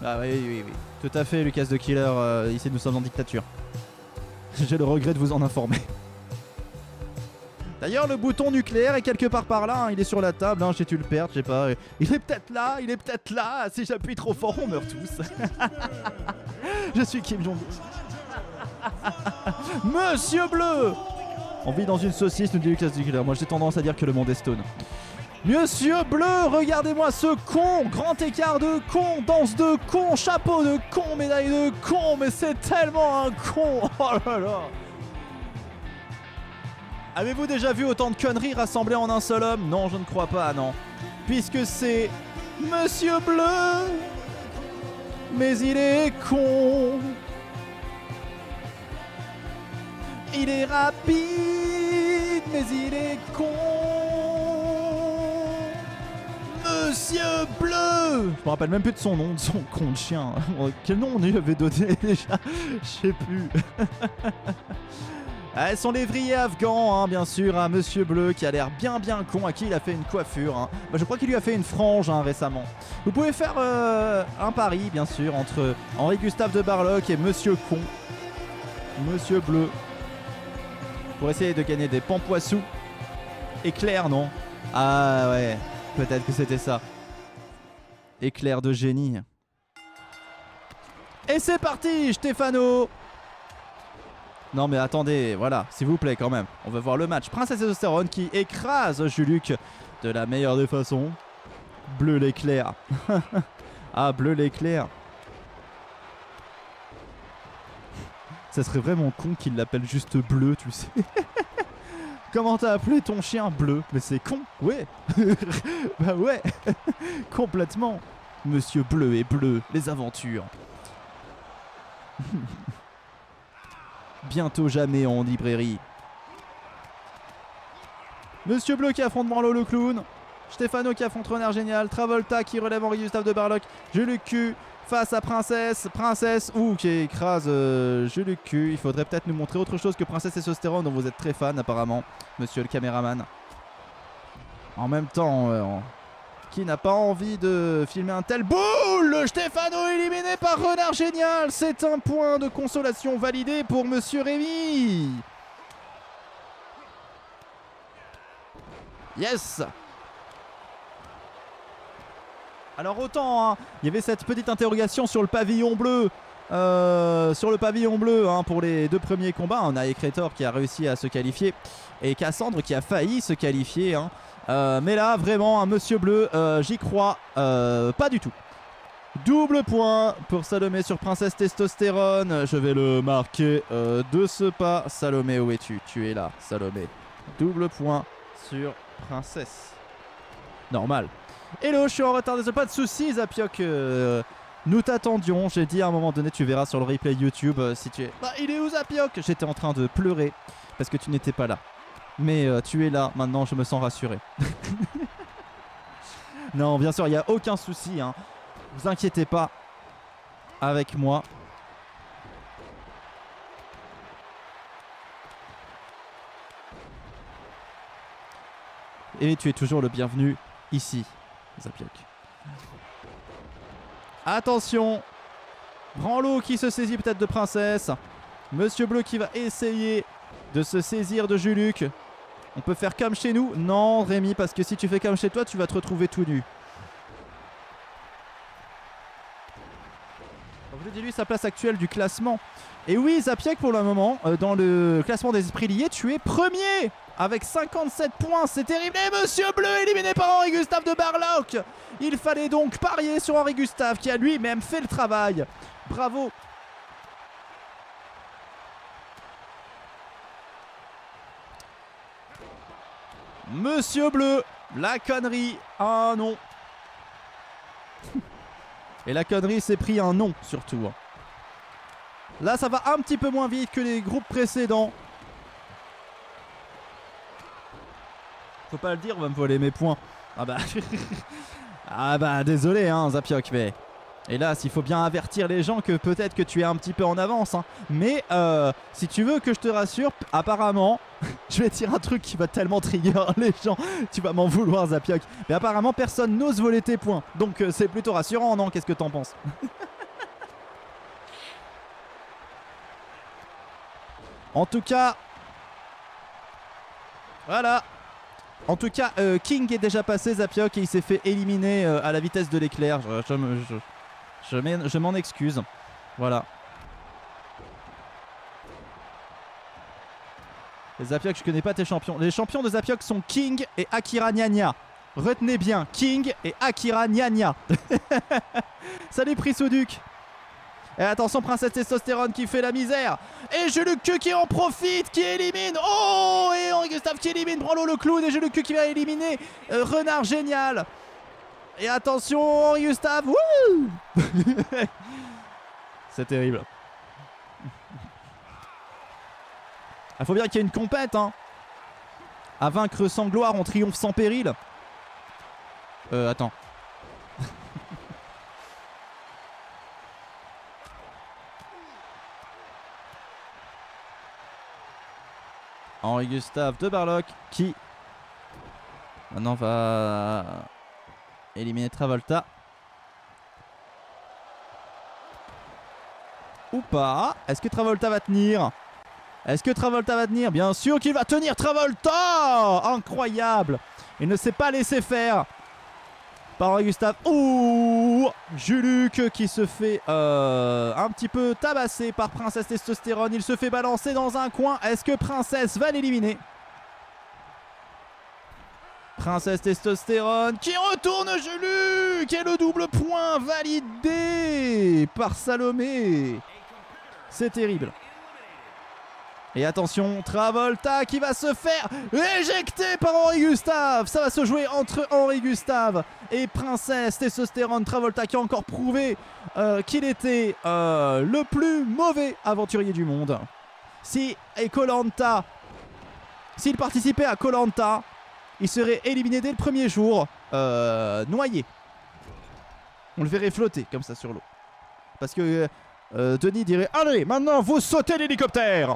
Ah oui. Tout à fait, Lucas de Killer. Ici, nous sommes en dictature. J'ai le regret de vous en informer. D'ailleurs, le bouton nucléaire est quelque part par là. Hein. Il est sur la table. Hein. J'ai dû le perdre, je sais pas. Il est peut-être là. Il est peut-être là. Si j'appuie trop fort, on meurt tous. Je suis Kim Jong-un. Monsieur Bleu. On vit dans une saucisse, nous dit Lucas de Killer. Moi, j'ai tendance à dire que le monde est stone. Monsieur Bleu, regardez-moi ce con. Grand écart de con, danse de con, chapeau de con, médaille de con. Mais c'est tellement un con. Oh là là. Avez-vous déjà vu autant de conneries rassemblées en un seul homme? Non, je ne crois pas, non. Puisque c'est Monsieur Bleu. Mais il est con. Il est rapide, mais il est con. Monsieur Bleu. Je me rappelle même plus de son nom, de son con de chien. Quel nom on lui avait donné déjà? Je sais plus. Son lévrier afghan, hein, bien sûr, à Monsieur Bleu, qui a l'air bien con, à qui il a fait une coiffure. Hein. Bah, je crois qu'il lui a fait une frange récemment. Vous pouvez faire un pari, bien sûr, entre Henri-Gustave de Barloc et Monsieur Con. Monsieur Bleu. Pour essayer de gagner des pampoissous. Éclair, non? Ah ouais, peut-être que c'était ça. Éclair de génie. Et c'est parti, Stéphano. Non mais attendez, voilà, s'il vous plaît quand même. On va voir le match. Princesse Testostérone qui écrase Juluc de la meilleure des façons. Bleu l'éclair. Ah, bleu l'éclair. Ça serait vraiment con qu'il l'appelle juste Bleu, tu sais. Comment t'as appelé ton chien Bleu? Mais c'est con, ouais. Bah ouais. Complètement. Monsieur Bleu et Bleu, les aventures. Bientôt jamais en librairie. Monsieur Bleu qui affronte Branlo le clown. Stéphano qui affronte Renard Génial. Travolta qui relève Henri-Gustave de Barloc. Juluc Q face à Princesse. Princesse qui écrase Juluc Q. Il faudrait peut-être nous montrer autre chose que Princesse Testostérone dont vous êtes très fan apparemment, monsieur le caméraman. En même temps, qui n'a pas envie de filmer un tel boule? Stéphano éliminé par Renard Génial. C'est un point de consolation validé pour monsieur Rémi. Yes. Alors autant, hein, il y avait cette petite interrogation sur le pavillon bleu. Pour les deux premiers combats. On a Ekretor qui a réussi à se qualifier. Et Cassandre qui a failli se qualifier. Hein. Mais là, vraiment, un monsieur bleu, j'y crois pas du tout. Double point pour Salomé sur Princesse Testostérone. Je vais le marquer de ce pas. Salomé, où es-tu? Tu es là, Salomé. Double point sur Princesse. Normal. Hello, je suis en retard, désolé, pas de soucis, Zapioc. Nous t'attendions. J'ai dit à un moment donné, tu verras sur le replay YouTube si tu es. Bah, il est où Zapioc? J'étais en train de pleurer parce que tu n'étais pas là. Mais tu es là, maintenant je me sens rassuré. Non, bien sûr, il n'y a aucun souci. Hein. Vous inquiétez pas avec moi. Et tu es toujours le bienvenu ici, Zapioc. Attention. Branlo qui se saisit peut-être de Princesse. Monsieur Bleu qui va essayer de se saisir de Juluc. On peut faire comme chez nous? Non, Rémi, parce que si tu fais comme chez toi, tu vas te retrouver tout nu. Donc, je dis-lui sa place actuelle du classement. Et oui, Zapiek, pour le moment, dans le classement des esprits liés, tu es premier avec 57 points. C'est terrible. Et Monsieur Bleu éliminé par Henri-Gustave de Barloc. Il fallait donc parier sur Henri-Gustave qui a lui-même fait le travail. Bravo. Monsieur Bleu, la connerie, un non. Et la connerie s'est pris un non surtout. Là ça va un petit peu moins vite que les groupes précédents. Faut pas le dire, on va me voler mes points. Ah bah, ah bah désolé hein Zapioc, mais Hélas, il faut bien avertir les gens que peut-être que tu es un petit peu en avance. Hein. Mais si tu veux que je te rassure, apparemment, je vais te dire un truc qui va tellement trigger les gens. Tu vas m'en vouloir, Zapiok. Mais apparemment, personne n'ose voler tes points. Donc c'est plutôt rassurant, non? Qu'est-ce que t'en penses? En tout cas... Voilà. En tout cas, King est déjà passé, Zapiok, et il s'est fait éliminer à la vitesse de l'éclair. Je m'en excuse. Voilà. Les Zapiok, je connais pas tes champions. Les champions de Zapiok sont King et Akira Nyanya. Retenez bien, King et Akira Nyanya. Salut Prisouduc. Et attention, Princesse Testostérone qui fait la misère. Et Juluc qui en profite, qui élimine. Oh, et Henri Gustave qui élimine Branlo le clown. Et Juluc qui va éliminer Renard génial. Et attention, Henri Gustave. Wouh. C'est terrible. Il faut bien qu'il y ait une compète. Hein. À vaincre sans gloire, on triomphe sans péril. Attends. Henri Gustave de Barlock qui maintenant va éliminer Travolta. Ou pas. Est-ce que Travolta va tenir? Est-ce que Travolta va tenir? Bien sûr qu'il va tenir, Travolta. Incroyable. Il ne s'est pas laissé faire par Henri Gustave. Ouh, Juluc qui se fait un petit peu tabasser par Princesse Testostérone. Il se fait balancer dans un coin. Est-ce que Princesse va l'éliminer? Princesse Testostérone qui retourne Juluc. Et le double point validé par Salomé. C'est terrible. Et attention, Travolta qui va se faire éjecter par Henri Gustave. Ça va se jouer entre Henri Gustave et Princesse Testostérone. Travolta qui a encore prouvé qu'il était le plus mauvais aventurier du monde. S'il participait à Koh-Lanta, il serait éliminé dès le premier jour, noyé. On le verrait flotter comme ça sur l'eau. Parce que Denis dirait « Allez, maintenant vous sautez l'hélicoptère !»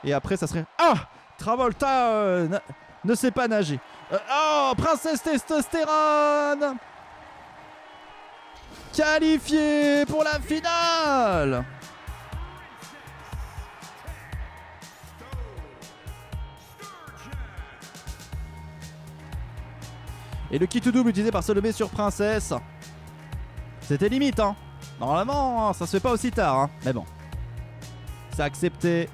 Et après, ça serait... Ah, Travolta ne sait pas nager. Oh, Princesse Testostérone qualifiée pour la finale. Et le kit to double utilisé par Salomé sur Princesse. C'était limite, hein. Normalement, ça se fait pas aussi tard, hein. Mais bon. C'est accepté.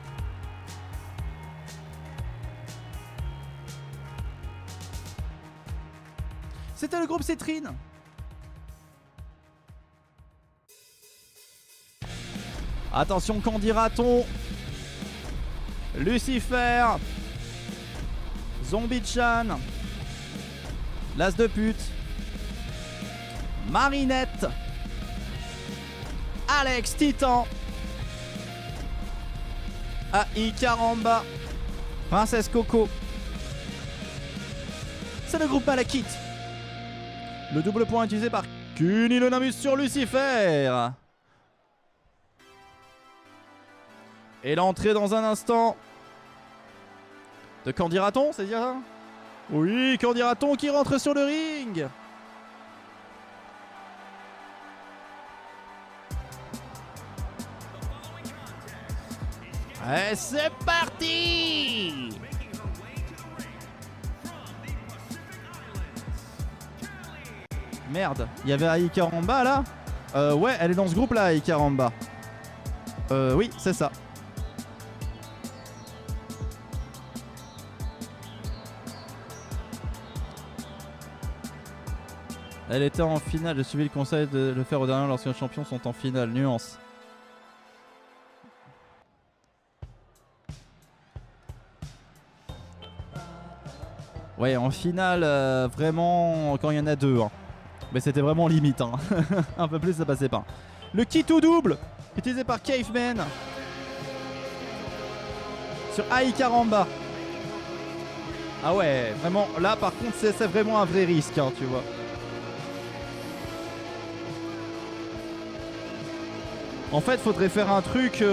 C'était le groupe Citrine. Attention, qu'en dira-t-on? Lucifer, Zombie-chan, l'as de pute, Marinette, Alex Titan, AI Caramba, Princesse Coco. C'est le groupe Malakite. Le double point utilisé par Cunnilingus sur Lucifer. Et l'entrée dans un instant de Candiraton, c'est ça? Oui, Candiraton qui rentre sur le ring. Et c'est parti! Merde, il y avait AI Caramba là? Ouais, elle est dans ce groupe là, AI Caramba. Oui, c'est ça. Elle était en finale, j'ai suivi le conseil de le faire au dernier lorsque les champions sont en finale. Nuance. Ouais, en finale, vraiment, quand il y en a deux. Hein. Mais c'était vraiment limite. Hein. Un peu plus, ça passait pas. Le kit ou double, utilisé par Caveman. Sur AI Caramba. Ah ouais, vraiment, là par contre, c'est vraiment un vrai risque, hein, tu vois. En fait, faudrait faire un truc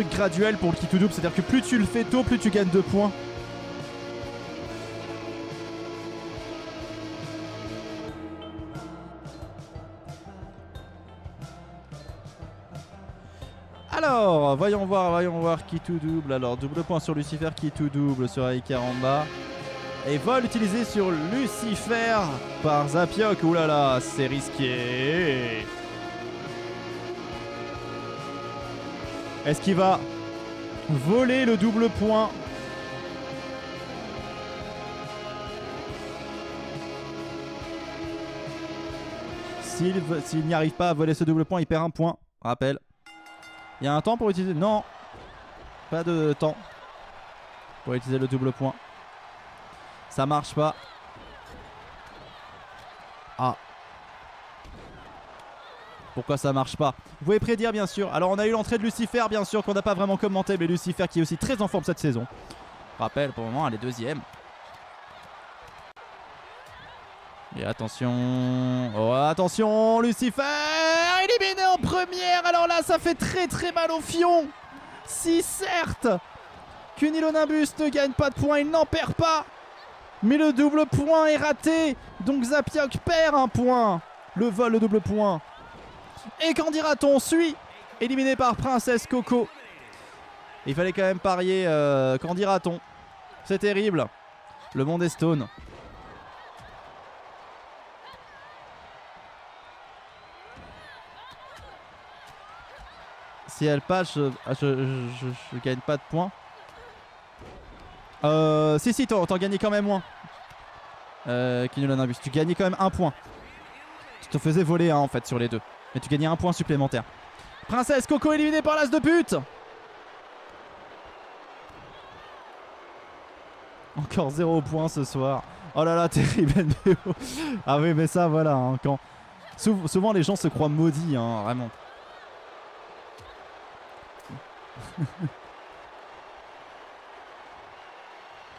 graduel pour le qui tout double. C'est-à-dire que plus tu le fais tôt, plus tu gagnes 2 points. Alors, voyons voir qui tout double. Alors, double point sur Lucifer, qui tout double sur Aikaramba. Et vol utilisé sur Lucifer par Zapiok. Ouh là là, c'est risqué. Est-ce qu'il va voler le double point? S'il n'y arrive pas à voler ce double point, il perd un point. Rappel. Il y a un temps pour utiliser... Non. Pas de temps pour utiliser le double point. Ça marche pas. Ah. Pourquoi ça marche pas? Vous pouvez prédire bien sûr. Alors on a eu l'entrée de Lucifer bien sûr qu'on n'a pas vraiment commenté. Mais Lucifer qui est aussi très en forme cette saison. Rappel pour le moment elle est deuxième. Et attention. Oh attention Lucifer éliminé en première. Alors là ça fait très très mal au fion. Si certes Cunilonimbus ne gagne pas de points, il n'en perd pas. Mais le double point est raté. Donc Zapiok perd un point. Le vol, le double point. Et qu'en dira-t-on? Suit. Éliminé par Princesse Coco. Il fallait quand même parier. Qu'en dira-t-on? C'est terrible. Le monde est stone. Si elle passe, je gagne pas de points. Si, t'en gagnais quand même moins. Cunilonimbus, tu gagnais quand même un point. Tu te faisais voler en fait sur les deux. Mais tu gagnais un point supplémentaire. Princesse Coco éliminée par l'as de pute. Encore 0 points ce soir. Oh là là, terrible NBO. Ah oui, mais ça voilà. Hein, quand... souvent les gens se croient maudits, hein, vraiment.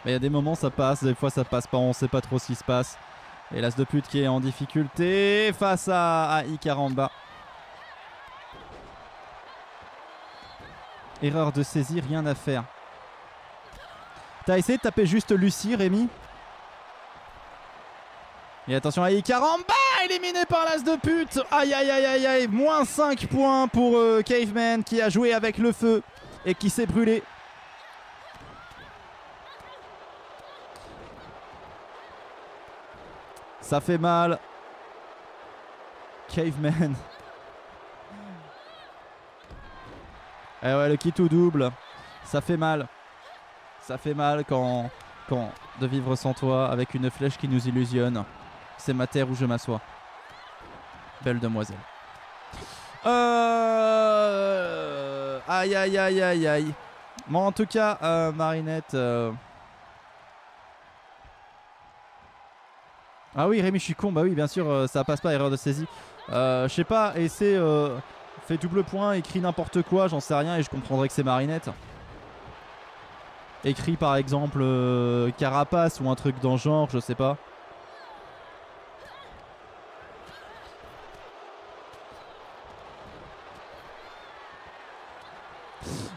Mais il y a des moments ça passe, des fois ça passe pas, on sait pas trop ce qui se passe. Et l'as de pute qui est en difficulté face à Ikaramba. Erreur de saisie, rien à faire. T'as essayé de taper juste Lucie, Rémi? Et attention à Ikaramba, éliminé par l'as de pute. Aïe aïe aïe aïe aïe. Moins 5 points pour Caveman qui a joué avec le feu et qui s'est brûlé. Ça fait mal. Caveman. Eh ouais, le kit ou double. Ça fait mal. Ça fait mal quand de vivre sans toi avec une flèche qui nous illusionne. C'est ma terre où je m'assois. Belle demoiselle. Aïe aïe aïe aïe aïe. Bon en tout cas Marinette Ah oui Rémi je suis con. Bah oui bien sûr ça passe pas, erreur de saisie. Je sais pas, essaie fait double point, écrit n'importe quoi, j'en sais rien et je comprendrai que c'est Marinette. Écrit par exemple Carapace ou un truc dans le genre, je sais pas.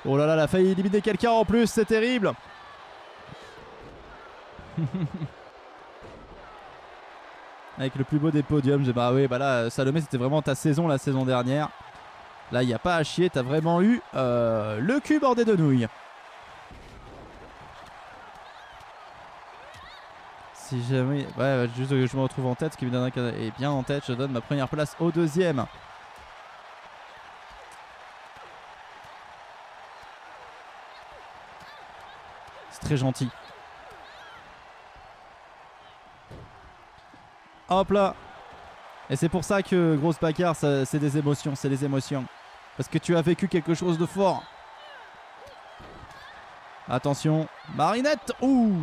Oh là là, elle a failli éliminer quelqu'un en plus, c'est terrible. Avec le plus beau des podiums, bah oui, bah là, Salomé, c'était vraiment ta saison la saison dernière. Là, il n'y a pas à chier, t'as vraiment eu le cul bordé de nouilles. Si jamais... Ouais, juste que je me retrouve en tête, ce qui me donne est bien en tête, je donne ma première place au deuxième. C'est très gentil. Hop là. Et c'est pour ça que grosse bagarre, c'est des émotions, c'est des émotions. Parce que tu as vécu quelque chose de fort. Attention, Marinette. Ouh.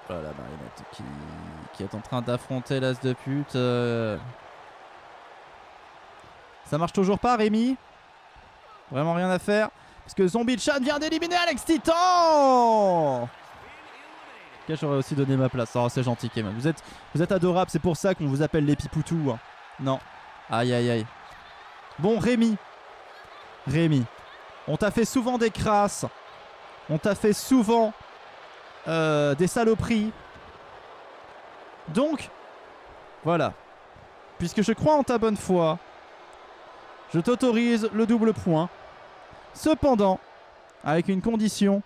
Voilà Marinette qui est en train d'affronter l'as de pute. Ça marche toujours pas Rémi. Vraiment rien à faire. Parce que Zombie Chan vient d'éliminer Alex Titan. cas, j'aurais aussi donné ma place. Oh, c'est gentil, Kemal. Vous êtes adorables, c'est pour ça qu'on vous appelle les Pipoutous. Hein. Non. Aïe, aïe, aïe. Bon, Rémi. Rémi. On t'a fait souvent des crasses. On t'a fait souvent des saloperies. Donc, voilà. Puisque je crois en ta bonne foi, je t'autorise le double point. Cependant, avec une condition,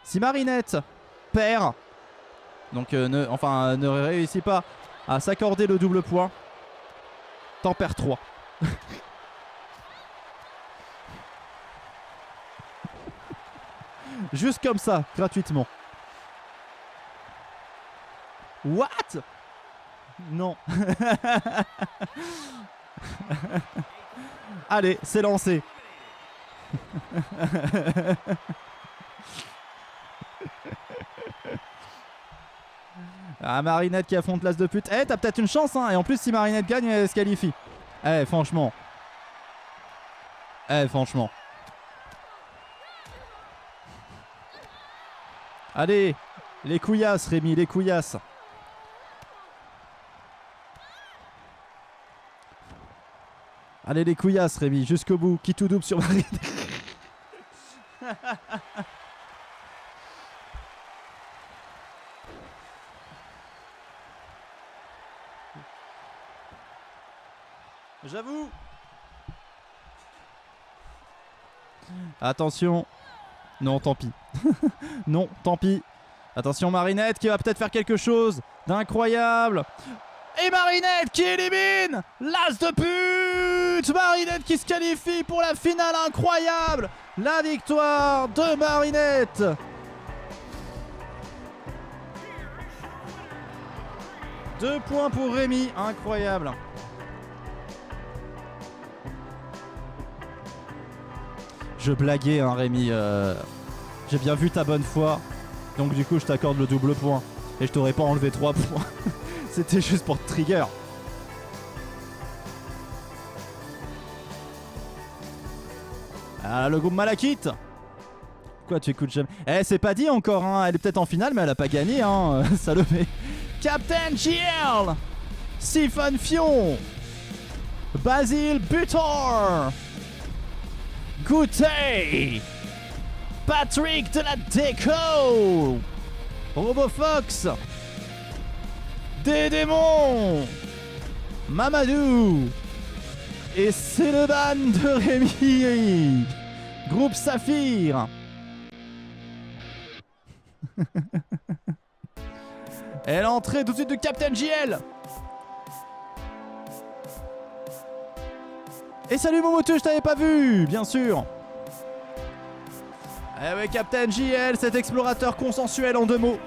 si Marinette perd, donc ne réussit pas à s'accorder le double point, t'en perds 3. Juste comme ça, gratuitement. What? Non. Allez, c'est lancé. Ah, Marinette qui affronte l'as de pute. Eh, t'as peut-être une chance, hein. Et en plus, si Marinette gagne, elle se qualifie. Eh, franchement. Eh, franchement. Allez, les couillasses, Rémi, les couillasses. Allez, les couillasses, Rémi, jusqu'au bout. Qui tout double sur Marinette. J'avoue. Attention. Non, tant pis. Non, tant pis. Attention, Marinette qui va peut-être faire quelque chose d'incroyable. Et Marinette qui élimine l'as de pute. Marinette qui se qualifie pour la finale incroyable. La victoire de Marinette. Deux points pour Rémi, incroyable. Je blaguais, hein, Rémi. J'ai bien vu ta bonne foi. Donc du coup, je t'accorde le double point. Et je t'aurais pas enlevé 3 points. C'était juste pour te trigger. Ah, le groupe Malakite. Quoi, tu écoutes jamais? Eh, c'est pas dit encore, hein. Elle est peut-être en finale, mais elle a pas gagné, hein. Salomé. Captain JL. Siphon Fion. Basile Butor. Goûter. Patrick de la Déco. Robofox. Dédémon. Mamadou. Et c'est le ban de Rémi. Groupe Saphir. Et l'entrée tout de suite de Captain JL. Et salut Momotu, je t'avais pas vu, bien sûr. Eh ouais, Captain JL, cet explorateur consensuel en 2 mots.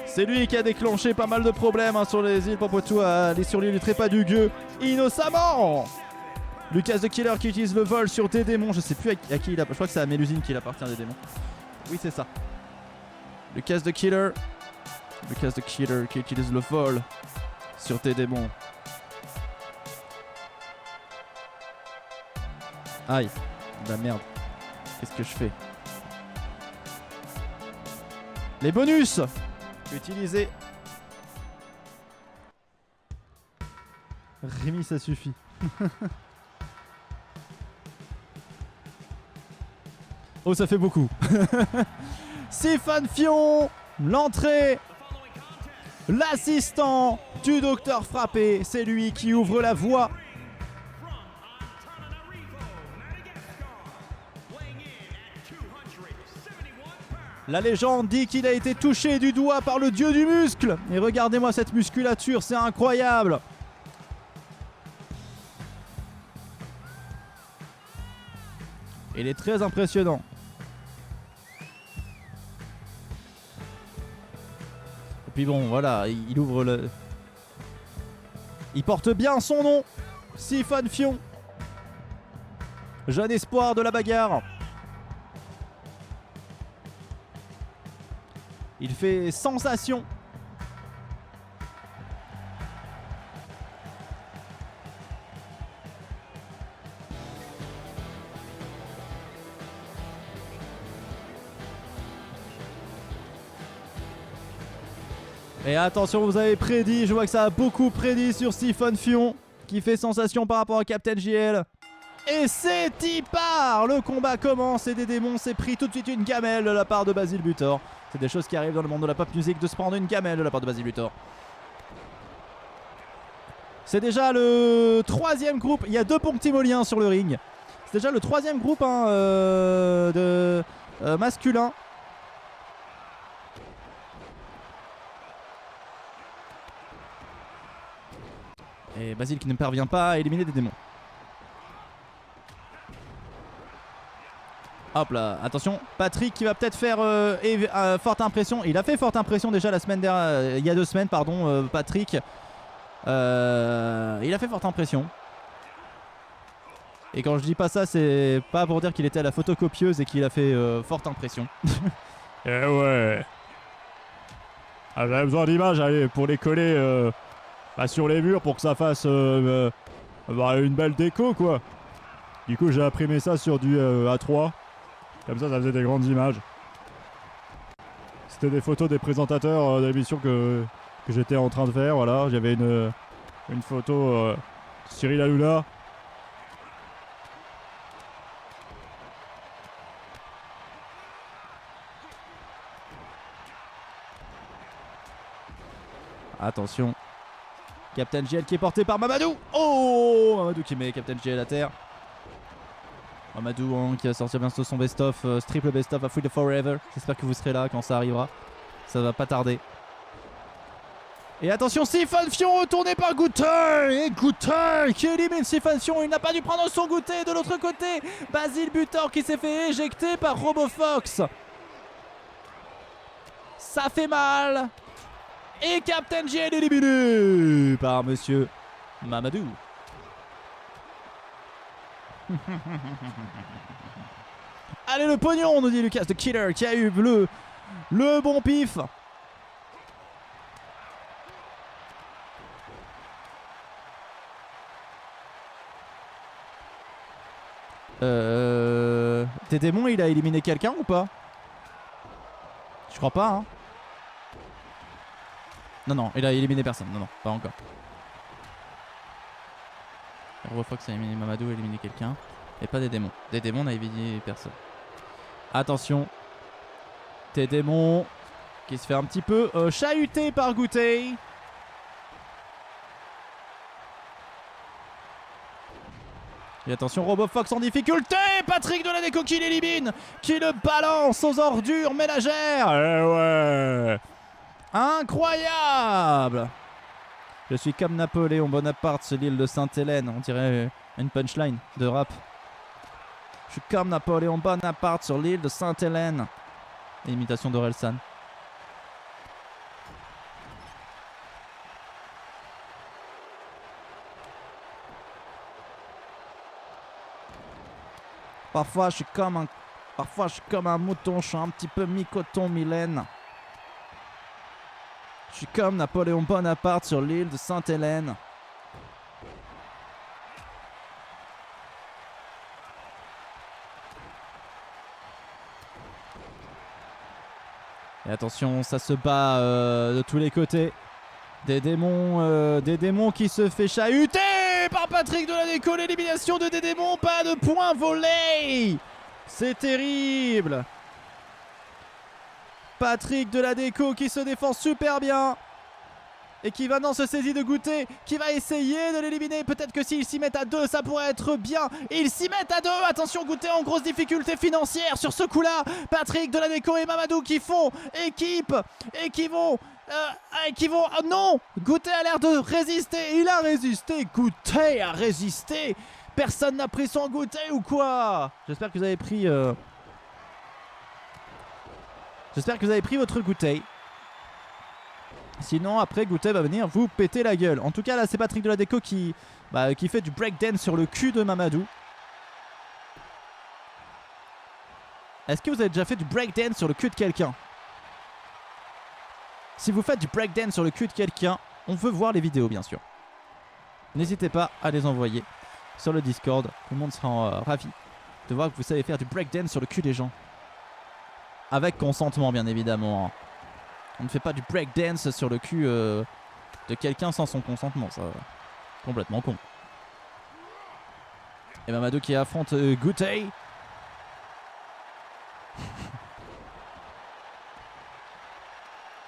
C'est lui qui a déclenché pas mal de problèmes, hein, sur les îles Popotou, sur l'île du Trépas du Gueux, innocemment. Lucas the Killer qui utilise le vol sur des démons, je sais plus à qui il appartient, je crois que c'est à Mélusine qu'il appartient des démons. Oui, c'est ça. Lucas the Killer qui utilise le vol sur tes démons. Aïe, la merde. Qu'est-ce que je fais? Les bonus utilisés. Rémi, ça suffit. Oh, ça fait beaucoup. Siphon Fion, l'entrée. L'assistant du docteur Frappé, c'est lui qui ouvre la voie. La légende dit qu'il a été touché du doigt par le dieu du muscle. Et regardez-moi cette musculature, c'est incroyable. Il est très impressionnant. Et puis bon, voilà, il ouvre le... Il porte bien son nom. Siphon Fion. Jeune espoir de la bagarre. Il fait sensation. Et attention, vous avez prédit, je vois que ça a beaucoup prédit sur Siphon Fion, qui fait sensation par rapport à Captain JL. Et c'est y part. Le combat commence et des démons s'est pris tout de suite une gamelle de la part de Basile Butor. C'est des choses qui arrivent dans le monde de la pop music de se prendre une gamelle de la part de Basile Butor. C'est déjà le 3e groupe, il y a 2 Ponctimoliens sur le ring. C'est déjà le 3e groupe masculin. Et Basile qui ne parvient pas à éliminer des démons. Hop là, attention, Patrick qui va peut-être faire forte impression. Il a fait forte impression déjà la semaine dernière, il y a 2 semaines, pardon, Patrick. Il a fait forte impression. Et quand je dis pas ça, c'est pas pour dire qu'il était à la photocopieuse et qu'il a fait forte impression. Eh ouais. Ah, j'avais besoin d'images pour les coller sur les murs pour que ça fasse une belle déco quoi. Du coup j'ai imprimé ça sur du A3. Comme ça faisait des grandes images. C'était des photos des présentateurs de l'émission que j'étais en train de faire. Voilà, j'avais une photo Cyril Hanouna. Attention. Captain JL qui est porté par Mamadou. Oh, Mamadou qui met Captain JL à terre. Mamadou qui va sortir bientôt son best-of, triple best-of à Free Forever. J'espère que vous serez là quand ça arrivera. Ça va pas tarder. Et attention, Siphon Fion retourné par Gutter. Et Gutter qui élimine Siphon Fion. Il n'a pas dû prendre son goûter. De l'autre côté, Basile Butor qui s'est fait éjecter par RoboFox. Ça fait mal. Et Captain JL éliminé par Monsieur Mamadou. Allez le pognon, nous dit Lucas The Killer qui a eu le bon pif. Tes démons, il a éliminé quelqu'un ou pas? Je crois pas hein. Non, il a éliminé personne. Non, pas encore. RoboFox a éliminé Mamadou, a éliminé quelqu'un. Et pas des démons. Des démons, on a éliminé personne. Attention. Tes démons qui se fait un petit peu chahuter par Goûter. Et attention, RoboFox en difficulté. Patrick de la Déco qui l'élimine. Qui le balance aux ordures ménagères. Eh ouais. Incroyable. Je suis comme Napoléon Bonaparte sur l'île de Sainte-Hélène. On dirait une punchline de rap. Je suis comme Napoléon Bonaparte sur l'île de Sainte-Hélène. Imitation d'Orelsan. Parfois je suis comme un mouton. Je suis un petit peu mi-coton, mi-laine. Je suis comme Napoléon Bonaparte sur l'île de Sainte-Hélène. Et attention, ça se bat de tous les côtés. Des démons qui se fait chahuter par Patrick de la Déco. L'élimination de des démons, pas de points volés. C'est terrible. Patrick de la Déco qui se défend super bien. Et qui maintenant se saisit de Goûter. Qui va essayer de l'éliminer. Peut-être que s'ils s'y mettent à 2, ça pourrait être bien. Ils s'y mettent à 2. Attention, Goûter en grosse difficulté financière sur ce coup-là. Patrick de la Déco et Mamadou qui font équipe. Et qui vont... Oh non, Goûter a l'air de résister. Il a résisté. Goûter a résisté. Personne n'a pris son Goûter ou quoi? J'espère que vous avez pris... J'espère que vous avez pris votre Goûter. Sinon après Goûter va venir vous péter la gueule. En tout cas là c'est Patrick de la Déco qui fait du breakdance sur le cul de Mamadou. Est-ce que vous avez déjà fait du breakdance sur le cul de quelqu'un? Si vous faites du breakdance sur le cul de quelqu'un, on veut voir les vidéos bien sûr. N'hésitez pas à les envoyer sur le Discord. Tout le monde sera ravi de voir que vous savez faire du breakdance sur le cul des gens. Avec consentement bien évidemment. On ne fait pas du breakdance sur le cul de quelqu'un sans son consentement, ça. Complètement con. Et Mamadou qui affronte Gouttei.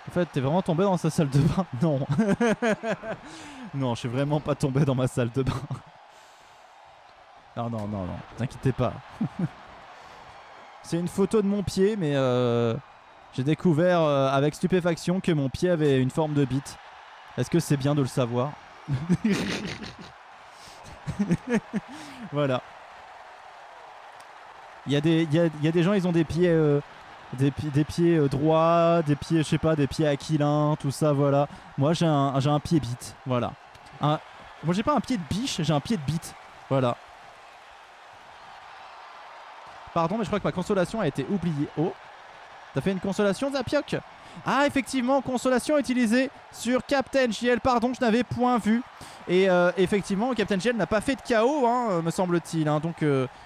En fait, t'es vraiment tombé dans sa salle de bain? Non. Non, je suis vraiment pas tombé dans ma salle de bain. Non, non, non, non. T'inquiète pas. C'est une photo de mon pied, mais j'ai découvert avec stupéfaction que mon pied avait une forme de bite. Est-ce que c'est bien de le savoir? Voilà. Il y a des gens, ils ont des pieds... des pieds droits, des pieds, je sais pas, des pieds aquilins, tout ça, voilà. Moi, j'ai un pied bite, voilà. Moi, j'ai pas un pied de biche, j'ai un pied de bite, voilà. Pardon, mais je crois que ma consolation a été oubliée. Oh, t'as fait une consolation, Zapioc? Ah, effectivement, consolation utilisée sur Captain JL. Pardon, je n'avais point vu. Et effectivement, Captain JL n'a pas fait de KO, hein, me semble-t-il. Hein, donc,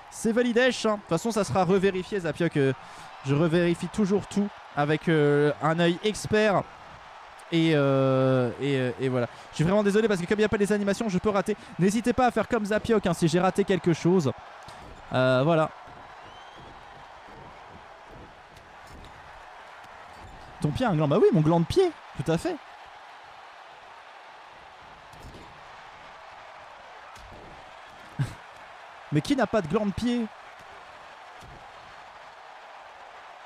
c'est validèche. Hein. De toute façon, ça sera revérifié, Zapioc. Je revérifie toujours tout avec un œil expert. Et voilà. Je suis vraiment désolé parce que comme il n'y a pas les animations, je peux rater. N'hésitez pas à faire comme Zapioc hein, si j'ai raté quelque chose. Voilà. Ton pied a un gland? Bah oui, mon gland de pied, tout à fait. Mais qui n'a pas de gland de pied?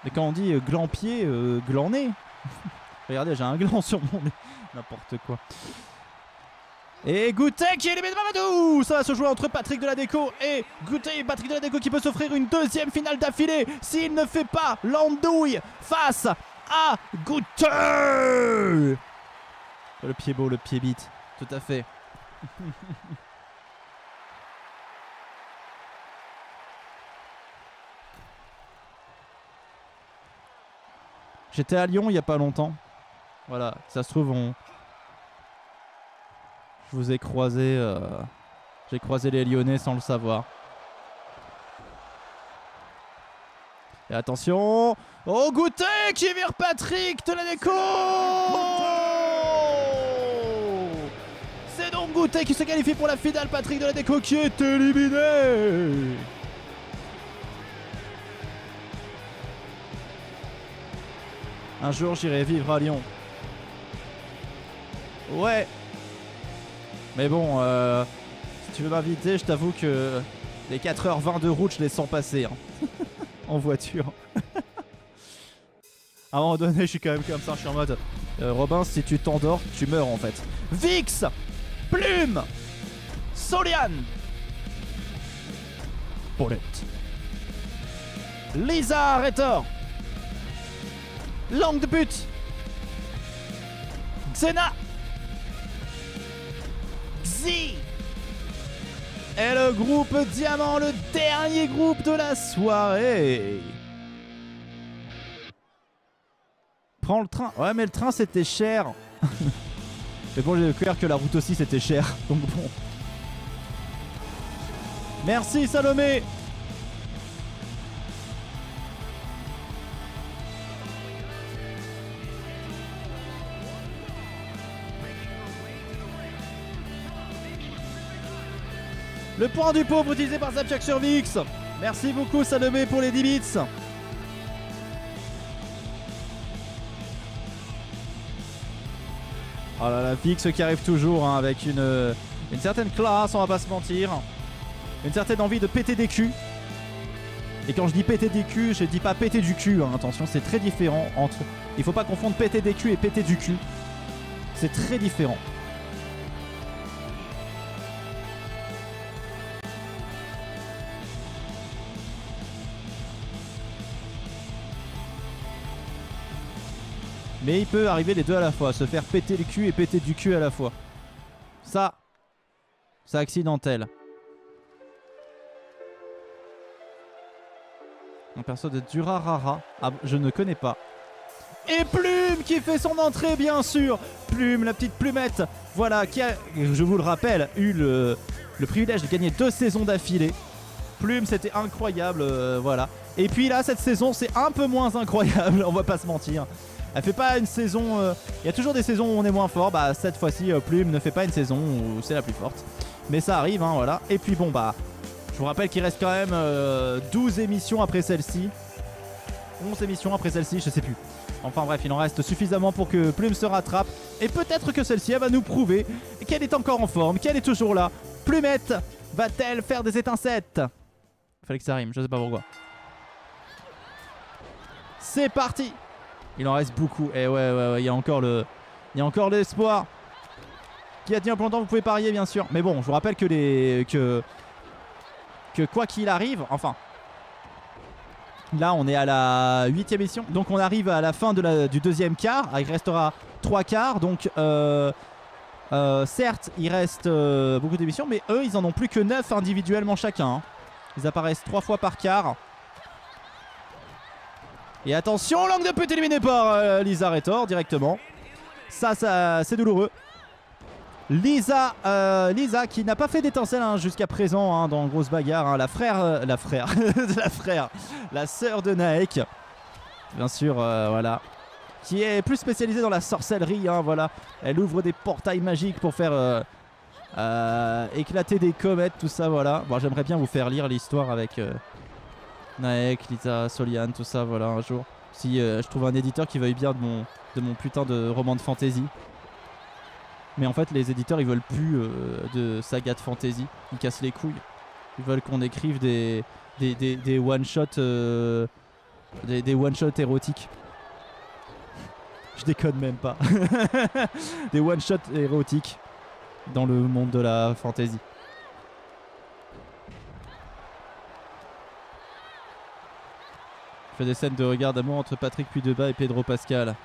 Mais quand on dit gland pied, gland nez. Regardez, j'ai un gland sur mon nez. N'importe quoi. Et Gouttei qui élimine Mamadou. Ça va se jouer entre Patrick Deladeco et Gouttei. Patrick Deladeco qui peut s'offrir une deuxième finale d'affilée s'il ne fait pas l'andouille face à Gouttei. Le pied beau, le pied bite. Tout à fait. J'étais à Lyon il y a pas longtemps. Voilà, ça se trouve je vous ai croisé. J'ai croisé les Lyonnais sans le savoir. Et attention. Oh, Gouttei qui vire Patrick Deladeco. C'est donc Gouttei qui se qualifie pour la finale. Patrick Deladeco qui est éliminé. Un jour j'irai vivre à Lyon. Ouais. Mais bon, si tu veux m'inviter, je t'avoue que les 4h20 de route, je les sens passer. Hein. En voiture. À un moment donné, je suis quand même comme ça, je suis en mode Robin, si tu t'endors, tu meurs en fait. Vix, Plume, Soliane, Paulette, Lisa Retor, Langue de but, Xena, Xi. Et le groupe Diamant, le dernier groupe de la soirée. Prends le train. Ouais, mais le train c'était cher. Mais bon, j'ai découvert que la route aussi c'était cher. Donc bon. Merci Salomé. Le point du pauvre utilisé par Zapioc sur Vix. Merci beaucoup Salomé pour les 10 bits. Oh là là, Vix qui arrive toujours hein, avec une certaine classe, on va pas se mentir. Une certaine envie de péter des culs. Et quand je dis péter des culs, je dis pas péter du cul. Hein. Attention, c'est très différent entre... Il faut pas confondre péter des culs et péter du cul. C'est très différent. Mais il peut arriver les deux à la fois, se faire péter le cul et péter du cul à la fois. Ça, c'est accidentel. Un perso de Durarara, ah, je ne connais pas. Et Plume qui fait son entrée bien sûr. Plume, la petite plumette, voilà, qui a, je vous le rappelle, eu le privilège de gagner 2 saisons d'affilée. Plume, c'était incroyable, voilà. Et puis là, cette saison, c'est un peu moins incroyable, on va pas se mentir. Elle fait pas une saison... Il y a toujours des saisons où on est moins fort. Bah cette fois-ci, Plume ne fait pas une saison où c'est la plus forte. Mais ça arrive, hein, voilà. Et puis bon, bah... Je vous rappelle qu'il reste quand même 12 émissions après celle-ci. 11 émissions après celle-ci, je sais plus. Enfin bref, il en reste suffisamment pour que Plume se rattrape. Et peut-être que celle-ci, elle va nous prouver qu'elle est encore en forme, qu'elle est toujours là. Plumette va-t-elle faire des étincelles? Fallait que ça rime, je sais pas pourquoi. C'est parti. Il en reste beaucoup. Et ouais, il y a encore l'espoir. Qui a tenu plus longtemps, vous pouvez parier bien sûr. Mais bon, je vous rappelle que quoi qu'il arrive, enfin... Là, on est à la 8ème émission. Donc, on arrive à la fin du deuxième quart. Il restera 3 quarts. Donc, certes, il reste beaucoup d'émissions. Mais eux, ils en ont plus que 9 individuellement chacun. Hein. Ils apparaissent 3 fois par quart. Et attention, langue de pute éliminée par Lisa Retor directement. Ça c'est douloureux. Lisa qui n'a pas fait d'étincelle hein, jusqu'à présent hein, dans Grosse Bagarre. Hein, la sœur de Naek. Bien sûr, voilà. Qui est plus spécialisée dans la sorcellerie. Hein, voilà. Elle ouvre des portails magiques pour faire éclater des comètes, tout ça, voilà. Bon, j'aimerais bien vous faire lire l'histoire avec Naek, Lisa, Soliane, tout ça, voilà, un jour. Si je trouve un éditeur qui veuille bien de mon putain de roman de fantasy. Mais en fait, les éditeurs, ils veulent plus de saga de fantasy. Ils cassent les couilles. Ils veulent qu'on écrive des one-shots des one-shots érotiques. Je déconne même pas. Des one-shots érotiques dans le monde de la fantasy. Je fais des scènes de regard d'amour entre Patrick Puydebas et Pedro Pascal.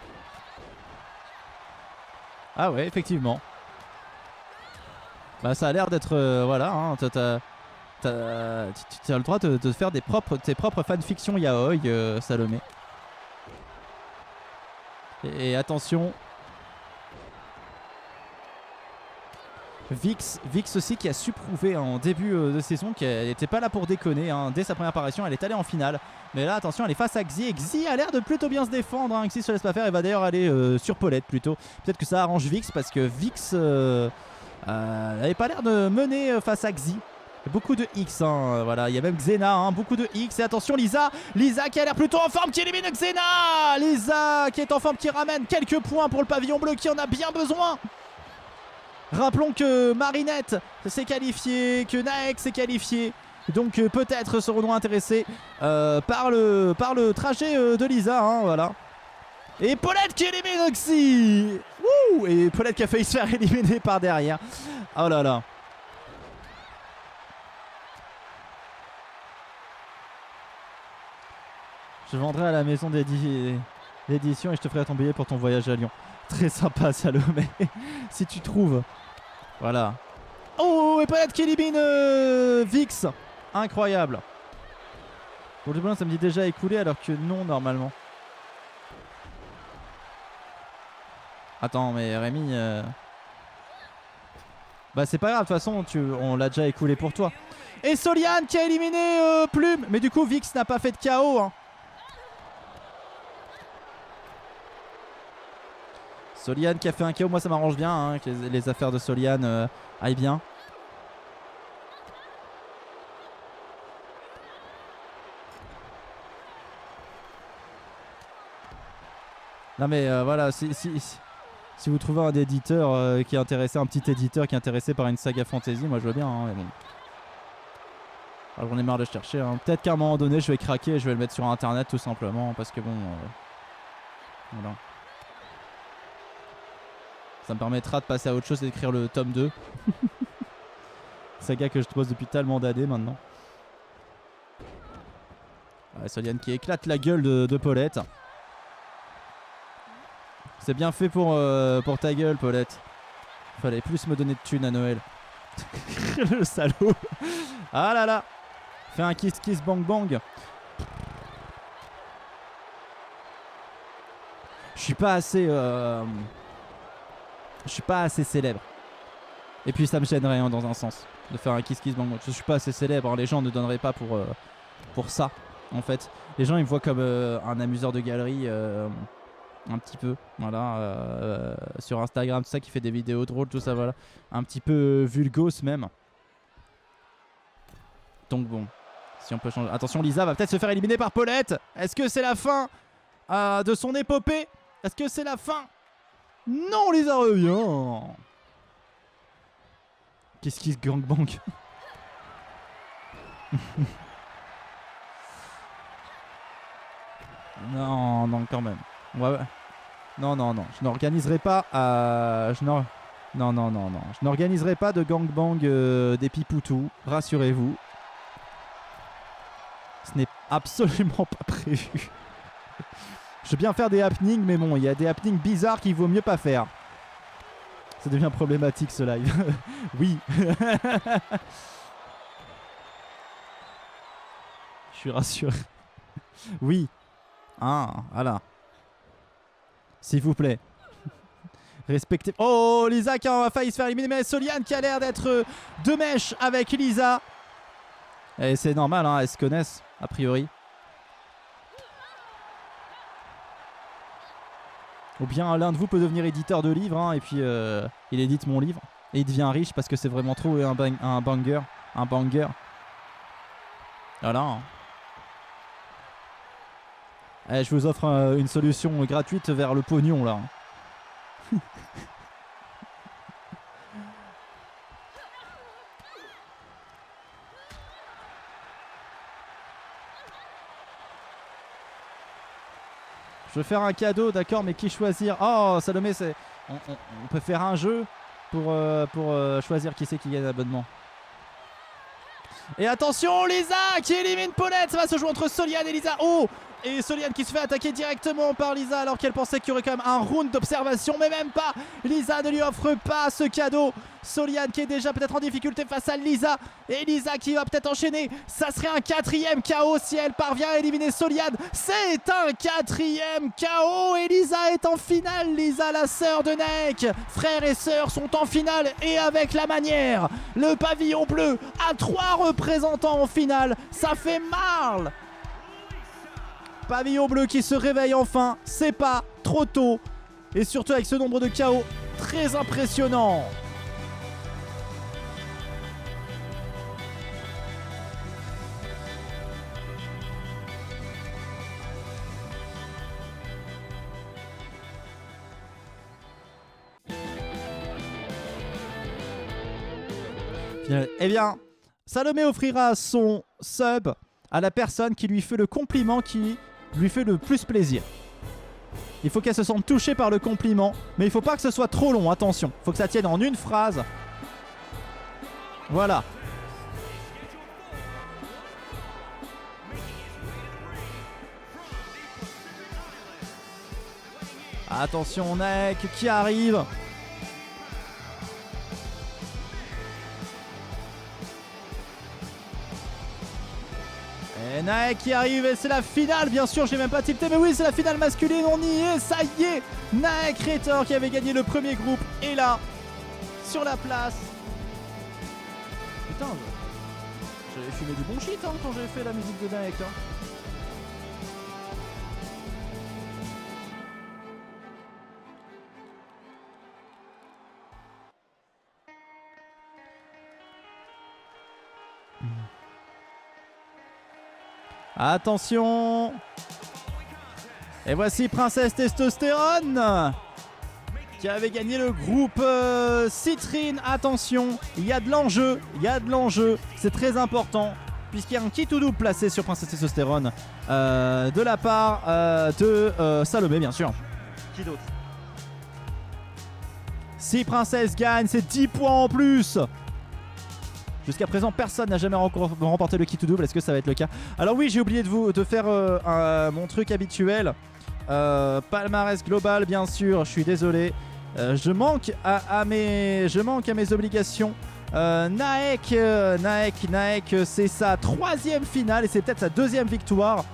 Ah ouais, effectivement. Bah ça a l'air d'être... voilà, hein, tu as le droit de faire tes propres fanfictions yaoi, Salomé. Et attention. Vix aussi qui a su prouver en début de saison qu'elle n'était pas là pour déconner. Hein. Dès sa première apparition, elle est allée en finale. Mais là, attention, elle est face à Xi. Et Xi a l'air de plutôt bien se défendre. Hein. Xi se laisse pas faire. Elle va d'ailleurs aller sur Paulette plutôt. Peut-être que ça arrange Vix parce que Vix n'avait pas l'air de mener face à Xi. Beaucoup de X, hein, voilà. Il y a même Xena, hein, beaucoup de X. Et attention, Lisa qui a l'air plutôt en forme, qui élimine Xena. Lisa qui est en forme, qui ramène quelques points pour le pavillon bleu qui en a bien besoin. Rappelons que Marinette s'est qualifiée, que Naek s'est qualifiée. Donc peut-être serons-nous intéressés par le trajet de Lisa, hein, voilà. Et Paulette qui élimine Oxy. Wouh. Et Paulette qui a failli se faire éliminer par derrière. Oh là là. Je vendrai à la maison d'édition et je te ferai ton billet pour ton voyage à Lyon. Très sympa, Salomé. Si tu trouves. Voilà. Oh, et Paulette qui élimine Vix. Incroyable. Pour le ballon, ça me dit déjà écoulé alors que non, normalement. Attends, mais Rémi... Bah c'est pas grave, de toute façon, on l'a déjà écoulé pour toi. Et Soliane qui a éliminé Plume. Mais du coup, Vix n'a pas fait de KO, hein. Soliane qui a fait un KO, moi ça m'arrange bien hein, que les affaires de Soliane aillent bien. Non mais voilà, si vous trouvez un éditeur qui est intéressé, un petit éditeur qui est intéressé par une saga fantasy, moi je veux bien. Hein, mais bon. Alors, j'en ai marre de chercher. Hein. Peut-être qu'à un moment donné je vais craquer et je vais le mettre sur internet tout simplement parce que bon... voilà. Ça me permettra de passer à autre chose et d'écrire le tome 2. Saga que je pose depuis tellement d'années maintenant. Ouais, Soliane qui éclate la gueule de Paulette. C'est bien fait pour ta gueule, Paulette. Fallait plus me donner de thunes à Noël. Le salaud. Ah là là. Fais un kiss kiss bang bang. Je suis pas assez... Je suis pas assez célèbre. Et puis ça me gênerait hein, dans un sens de faire un kiss kiss bang bang. Je suis pas assez célèbre. Hein. Les gens ne donneraient pas pour ça. En fait, les gens ils me voient comme un amuseur de galerie un petit peu, voilà, sur Instagram, tout ça, qui fait des vidéos drôles, tout ça, voilà, un petit peu vulgos même. Donc bon, si on peut changer. Attention, Lisa va peut-être se faire éliminer par Paulette. Est-ce que c'est la fin de son épopée? Est-ce que c'est la fin? Non, Lisa revient. Qu'est-ce qui se gangbang? Non, non, quand même. Ouais. Non, non, non. Je n'organiserai pas. Non, non, non, non. Je n'organiserai pas de gangbang des Pipoutous. Rassurez-vous. Ce n'est absolument pas prévu. Je veux bien faire des happenings, mais bon, il y a des happenings bizarres qu'il vaut mieux pas faire. Ça devient problématique ce live. Oui. Je suis rassuré. Oui. Ah, voilà. S'il vous plaît. Respectez. Oh, Lisa qui a failli se faire éliminer, mais Soliane qui a l'air d'être de mèche avec Lisa. Et c'est normal, hein, elles se connaissent, a priori. Ou bien l'un de vous peut devenir éditeur de livres, hein, et puis il édite mon livre. Et il devient riche parce que c'est vraiment trop un banger. Un banger. Voilà. Hein. Eh, je vous offre une solution gratuite vers le pognon, là. Je veux faire un cadeau, d'accord, mais qui choisir? Oh, Salomé, c'est... On peut faire un jeu pour choisir qui c'est qui gagne l'abonnement. Et attention, Lisa qui élimine Paulette. Ça va se jouer entre Soliane et Lisa. Oh, et Soliane qui se fait attaquer directement par Lisa alors qu'elle pensait qu'il y aurait quand même un round d'observation, mais même pas. Lisa ne lui offre pas ce cadeau. Soliane qui est déjà peut-être en difficulté face à Lisa. Et Lisa qui va peut-être enchaîner. Ça serait un 4e KO si elle parvient à éliminer Soliane. C'est un 4e KO et Lisa est en finale. Lisa, la sœur de Naek. Frères et sœurs sont en finale et avec la manière. Le pavillon bleu a 3 représentants en finale. Ça fait mal. Pavillon bleu qui se réveille enfin. C'est pas trop tôt. Et surtout avec ce nombre de KO très impressionnant. Eh bien, Salomé offrira son sub à la personne qui lui fait le compliment qui lui fait le plus plaisir. Il faut qu'elle se sente touchée par le compliment, mais il faut pas que ce soit trop long, attention. Il faut que ça tienne en une phrase. Voilà. Attention, Naek qui arrive. Et Naek qui arrive et c'est la finale, bien sûr, j'ai même pas tilté, mais oui, c'est la finale masculine, on y est, ça y est. Naek Retor qui avait gagné le premier groupe est là, sur la place. Putain, j'avais fumé du bon shit hein, quand j'avais fait la musique de Naek. Hein. Attention. Et voici Princesse Testostérone qui avait gagné le groupe Citrine. Attention, il y a de l'enjeu, c'est très important puisqu'il y a un kit ou double placé sur Princesse Testostérone de la part de Salomé, bien sûr. Qui d'autre? Si Princesse gagne, c'est 10 points en plus. Jusqu'à présent, personne n'a jamais remporté le kit ou double. Est-ce que ça va être le cas? Alors oui, j'ai oublié de faire mon truc habituel. Palmarès global, bien sûr. Je suis désolé. Je manque à mes obligations. Naek, c'est sa 3e finale et c'est peut-être sa 2e victoire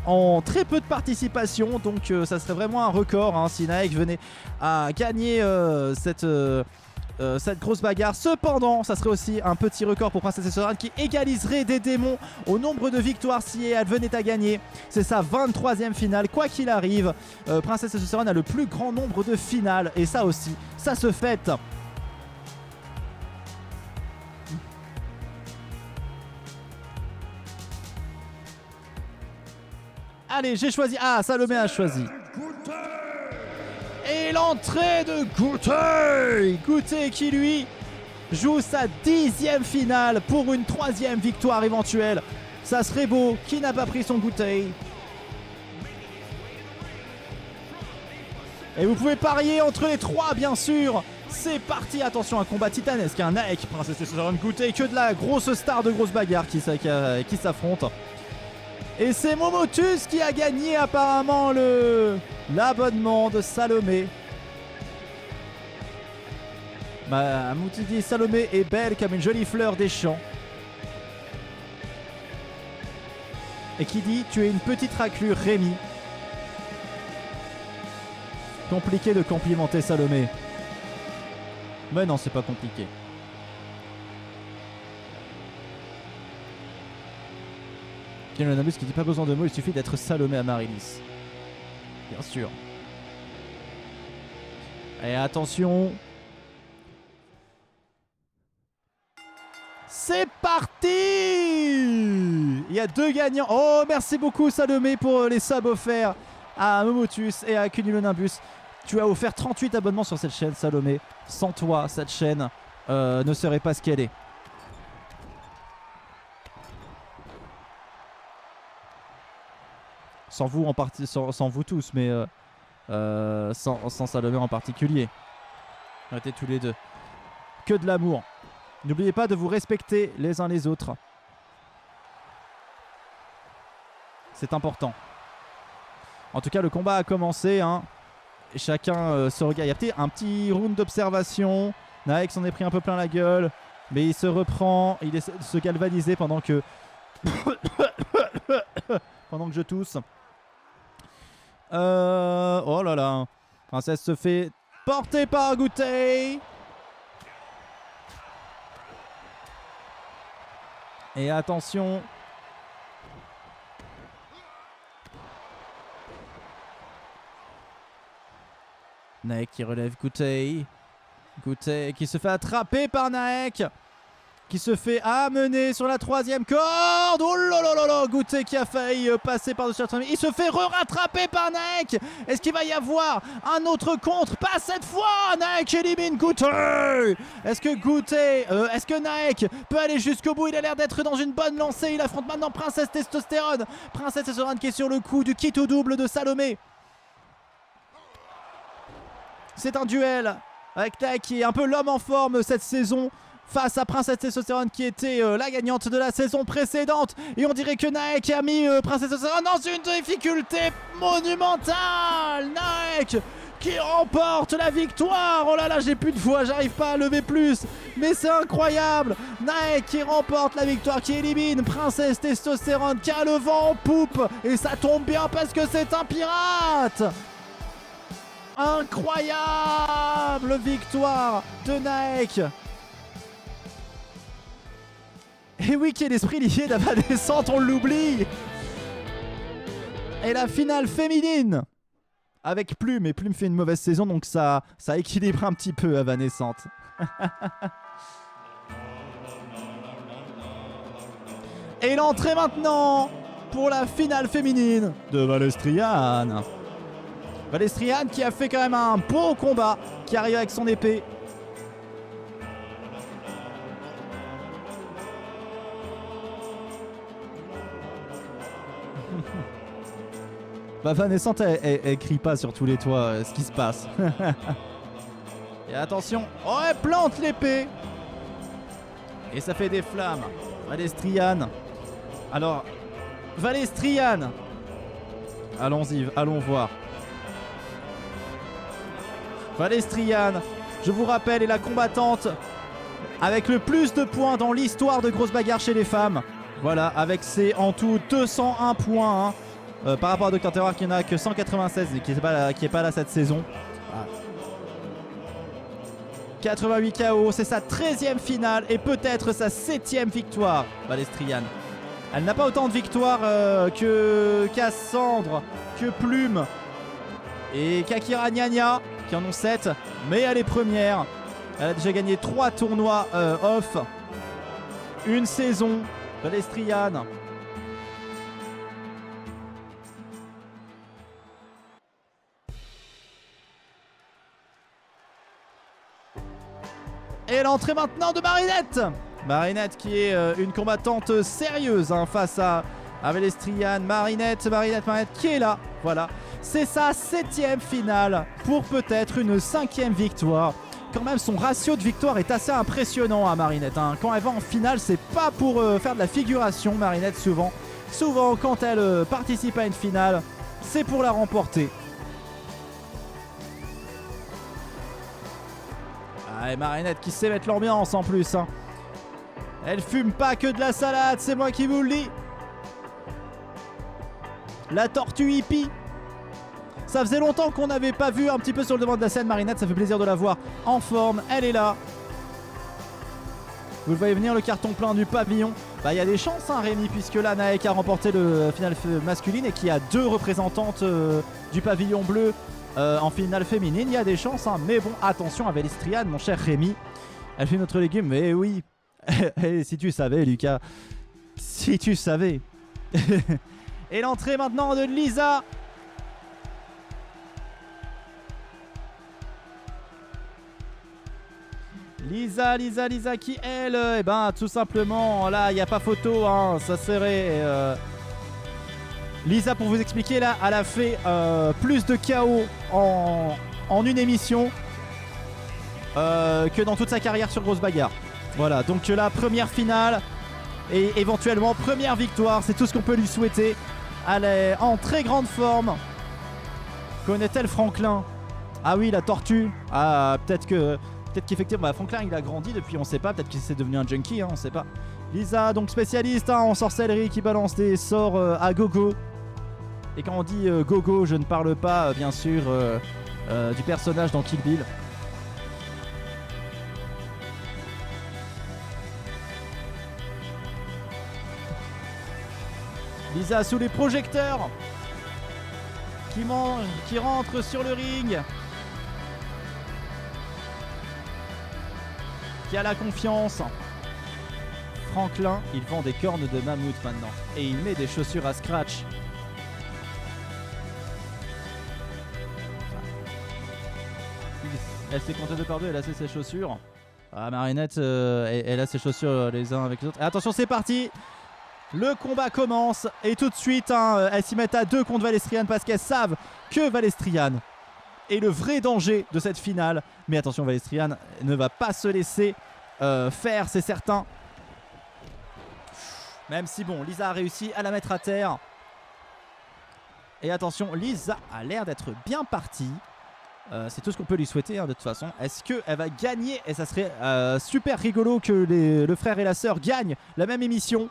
en très peu de participation. Donc ça serait vraiment un record hein, si Naek venait à gagner cette grosse bagarre. Cependant, ça serait aussi un petit record pour Princess Esmeralda qui égaliserait des démons au nombre de victoires si elle venait à gagner. C'est sa 23e finale. Quoi qu'il arrive, Princess Esmeralda a le plus grand nombre de finales. Et ça aussi, ça se fête. Allez, j'ai choisi. Ah, Salomé a choisi. Et l'entrée de Goutet. Goutet qui, lui, joue sa 10e finale pour une 3e victoire éventuelle. Ça serait beau. Qui n'a pas pris son Goutet? Et vous pouvez parier entre les 3, bien sûr. C'est parti. Attention, un combat titanesque. Un Naek, Princess Esmeralda, Goutet. Que de la grosse star de grosse bagarre qui s'affronte. Et c'est Momotus qui a gagné apparemment l'abonnement de Salomé. Moutidi Salomé est belle comme une jolie fleur des champs. Et qui dit tu es une petite raclure Rémi. Compliqué de complimenter Salomé. Mais non, c'est pas compliqué. Le Nabus qui dit pas besoin de mots, il suffit d'être Salomé à Marilis. Bien sûr. Et attention. C'est parti. Il y a 2 gagnants. Oh, merci beaucoup Salomé pour les subs offerts à Momotus et à Cunilonimbus. Tu as offert 38 abonnements sur cette chaîne, Salomé. Sans toi, cette chaîne ne serait pas ce qu'elle est. Sans vous en partie, sans vous tous, mais sans Salomé en particulier. On était tous les deux. Que de l'amour. N'oubliez pas de vous respecter les uns les autres. C'est important. En tout cas, le combat a commencé. Hein. Chacun se regarde. Il y a peut-être un petit round d'observation. Naek s'en est pris un peu plein la gueule. Mais il se reprend. Il essaie de se galvaniser pendant que... pendant que je tousse. Oh là là. Princesse se fait porter par Goutet. Et attention. Naek qui relève Goutet. Goutet qui se fait attraper par Naek. Qui se fait amener sur la 3e corde. Oh là là là là. Goutet qui a failli passer par-dessus la 3e. Il se fait rattraper par Naek. Est-ce qu'il va y avoir un autre contre? Pas cette fois. Naek élimine Goutet. Est-ce que Naek peut aller jusqu'au bout? Il a l'air d'être dans une bonne lancée. Il affronte maintenant Princesse Testostérone. Princesse Testostérone qui est sur le coup du kit au double de Salomé. C'est un duel avec Naek qui est un peu l'homme en forme cette saison. Face à Princesse Testostérone qui était la gagnante de la saison précédente. Et on dirait que Naek a mis Princesse Testostérone dans une difficulté monumentale. Naek qui remporte la victoire. Oh là là, j'ai plus de voix, j'arrive pas à lever plus. Mais c'est incroyable. Naek qui remporte la victoire, qui élimine Princesse Testostérone, qui a le vent en poupe. Et ça tombe bien parce que c'est un pirate. Incroyable victoire de Naek. Et oui, qui est l'esprit lié de la descente, on l'oublie. Et la finale féminine avec Plume. Et Plume fait une mauvaise saison, donc ça équilibre un petit peu Avanescente. Et l'entrée maintenant pour la finale féminine de Valestriane. Valestriane qui a fait quand même un beau combat, qui arrive avec son épée. Bah Vanessante elle crie pas sur tous les toits ce qui se passe. Et attention, oh elle plante l'épée. Et ça fait des flammes. Valestriane. Alors, Valestriane. Allons-y, allons voir. Valestriane, je vous rappelle, est la combattante avec le plus de points dans l'histoire de grosses bagarres chez les femmes. Voilà, avec ses en tout 201 points. Hein. Par rapport à Dr Terror qui n'a que 196 et qui est pas là cette saison. 88 KO, c'est sa 13e finale et peut-être sa 7e victoire, Balestrian. Elle n'a pas autant de victoires que Cassandre, que Plume et qu'Akira Nyanya, qui en ont 7, mais elle est première. Elle a déjà gagné 3 tournois off, une saison, Balestrian. Et l'entrée maintenant de Marinette. Marinette qui est une combattante sérieuse face à Balestrian. Marinette qui est là. Voilà. C'est sa 7e finale pour peut-être une 5e victoire. Quand même, son ratio de victoire est assez impressionnant à Marinette. Quand elle va en finale, c'est pas pour faire de la figuration, Marinette, souvent. Souvent, quand elle participe à une finale, c'est pour la remporter. Ah, et Marinette qui sait mettre l'ambiance en plus. Elle fume pas que de la salade, c'est moi qui vous le dis. La tortue hippie. Ça faisait longtemps qu'on n'avait pas vu un petit peu sur le devant de la scène Marinette, ça fait plaisir de la voir en forme, elle est là. Vous le voyez venir, le carton plein du pavillon. Bah il y a des chances Rémi, puisque là Naek a remporté le finale masculine et qu'il y a 2 représentantes du pavillon bleu en finale féminine. Il y a des chances, mais bon, attention à Balestrian, mon cher Rémi. Elle fait notre légume, mais oui. Si tu savais Lucas, si tu savais. Et l'entrée maintenant de Lisa. Lisa qui elle, tout simplement, là il n'y a pas photo, ça serait... Lisa, pour vous expliquer, là elle a fait plus de KO en une émission que dans toute sa carrière sur Grosse Bagarre. Voilà, donc la première finale et éventuellement première victoire, c'est tout ce qu'on peut lui souhaiter. Elle est en très grande forme. Connaît-elle Franklin? Ah oui, la tortue. Ah, peut-être qu'effectivement, Franklin il a grandi depuis, on sait pas, peut-être qu'il s'est devenu un junkie, on sait pas. Lisa, donc spécialiste en sorcellerie, qui balance des sorts à gogo. Et quand on dit gogo, je ne parle pas bien sûr du personnage dans Kill Bill. Lisa sous les projecteurs qui rentre sur le ring. Qui a la confiance. Franklin, il vend des cornes de mammouth maintenant. Et il met des chaussures à scratch. Elle s'est comptée 2 par 2, elle a ses chaussures. Ah, Marinette, elle a ses chaussures les uns avec les autres. Et attention, c'est parti. Le combat commence. Et tout de suite, elles s'y mettent à 2 contre Balestrian parce qu'elles savent que Balestrian est le vrai danger de cette finale. Mais attention, Balestrian ne va pas se laisser faire, c'est certain. Même si bon, Lisa a réussi à la mettre à terre. Et attention, Lisa a l'air d'être bien partie. C'est tout ce qu'on peut lui souhaiter de toute façon. Est-ce qu'elle va gagner? Et ça serait super rigolo que le frère et la sœur gagnent la même émission.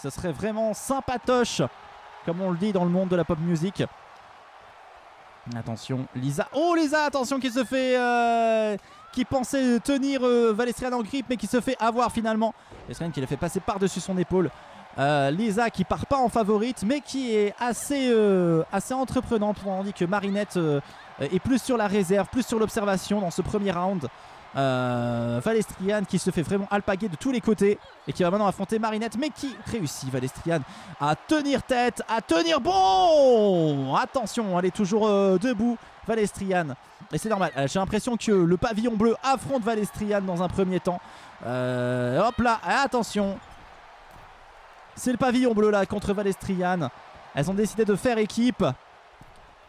Ce serait vraiment sympatoche, comme on le dit dans le monde de la pop music. Attention, Lisa. Oh, Lisa, attention, qui se fait... qui pensait tenir Balestrian en grippe, mais qui se fait avoir finalement. Balestrian qui l'a fait passer par-dessus son épaule. Lisa qui part pas en favorite, mais qui est assez entreprenante. On dit que Marinette est plus sur la réserve, plus sur l'observation dans ce premier round. Balestrian qui se fait vraiment alpaguer de tous les côtés et qui va maintenant affronter Marinette, mais qui réussit, Balestrian, à tenir tête, à tenir bon. Attention, elle est toujours debout, Balestrian, et c'est normal. J'ai l'impression que le pavillon bleu affronte Balestrian dans un premier temps. Hop là, attention, c'est le pavillon bleu là contre Balestrian. Elles ont décidé de faire équipe.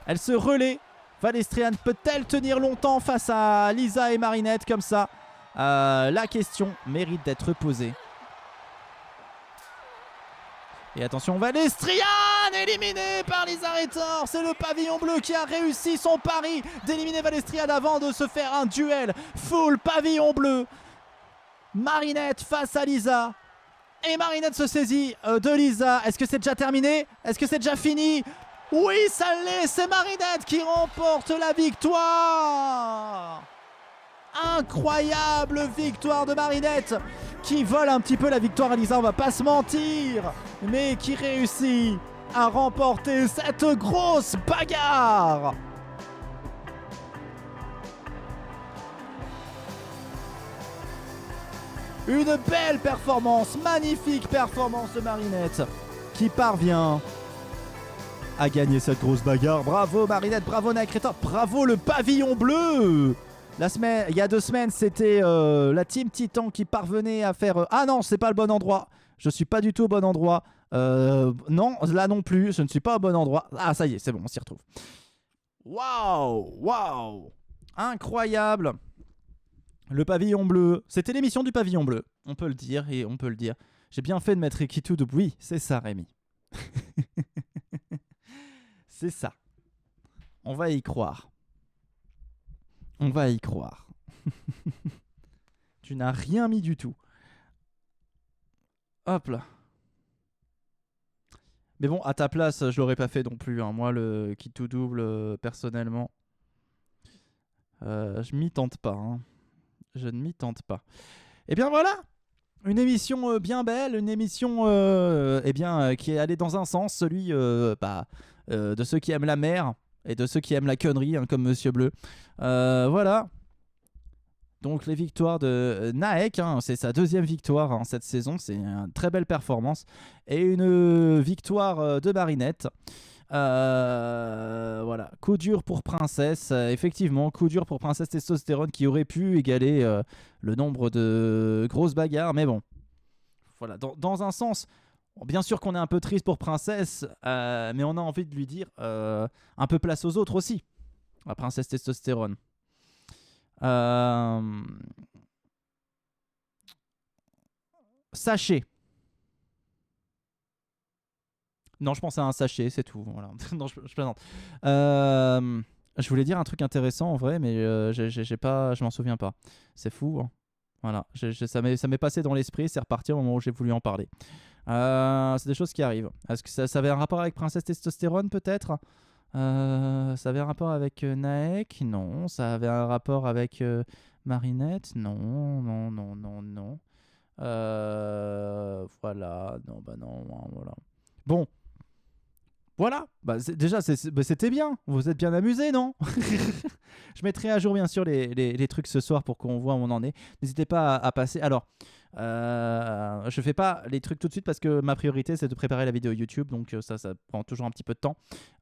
Elles se relaient. Balestrian peut-elle tenir longtemps face à Lisa et Marinette comme ça? La question mérite d'être posée. Et attention, Balestrian éliminé par Lisa Retor. C'est le pavillon bleu qui a réussi son pari d'éliminer Balestrian avant de se faire un duel full pavillon bleu. Marinette face à Lisa. Et Marinette se saisit de Lisa. Est-ce que c'est déjà terminé? Est-ce que c'est déjà fini? Oui, ça l'est, c'est Marinette qui remporte la victoire. Incroyable victoire de Marinette qui vole un petit peu la victoire à Lisa, on va pas se mentir, mais qui réussit à remporter cette grosse bagarre. Une belle performance, magnifique performance de Marinette qui parvient à gagner cette grosse bagarre. Bravo Marinette, bravo Nakreta, bravo le pavillon bleu. Il y a 2 semaines, c'était la Team Titan qui parvenait à faire... Ah non, c'est pas le bon endroit. Je suis pas du tout au bon endroit. Non, là non plus, je ne suis pas au bon endroit. Ah, ça y est, c'est bon, on s'y retrouve. Waouh. Incroyable. Le pavillon bleu. C'était l'émission du pavillon bleu. On peut le dire et on peut le dire. J'ai bien fait de mettre Rikitu de... Oui, c'est ça, Rémi. C'est ça. On va y croire. On va y croire. Tu n'as rien mis du tout. Hop là. Mais bon, à ta place, je l'aurais pas fait non plus. Hein. Moi, le kit tout double, personnellement, je m'y tente pas. Hein. Je ne m'y tente pas. Et bien voilà. Une émission bien belle, une émission qui est allée dans un sens, celui de ceux qui aiment la mer et de ceux qui aiment la connerie, hein, comme Monsieur Bleu. Voilà. Donc les victoires de Naek, hein, c'est sa 2e victoire hein, cette saison, c'est une très belle performance. Et une victoire de Marinette. Voilà, coup dur pour Princesse, effectivement, coup dur pour Princesse Testostérone qui aurait pu égaler le nombre de grosses bagarres, mais bon, voilà, dans un sens, bon, bien sûr qu'on est un peu triste pour Princesse, mais on a envie de lui dire un peu place aux autres aussi, la Princesse Testostérone. Sachet. Non, je pense à un sachet, c'est tout. Voilà. Non, je plaisante. Je voulais dire un truc intéressant en vrai, mais je m'en souviens pas. C'est fou. Hein. Voilà, ça m'est passé dans l'esprit, c'est reparti au moment où j'ai voulu en parler. C'est des choses qui arrivent. Est-ce que ça avait un rapport avec Princesse Testostérone peut-être ça avait un rapport avec Naek? Non. Ça avait un rapport avec Marinette? Non. Voilà. Non, bah non. Voilà. Bon. Voilà, déjà c'était bien, vous êtes bien amusés, non? Je mettrai à jour bien sûr les trucs ce soir pour qu'on voit où on en est. N'hésitez pas à passer. Alors, je fais pas les trucs tout de suite parce que ma priorité c'est de préparer la vidéo YouTube, donc ça prend toujours un petit peu de temps.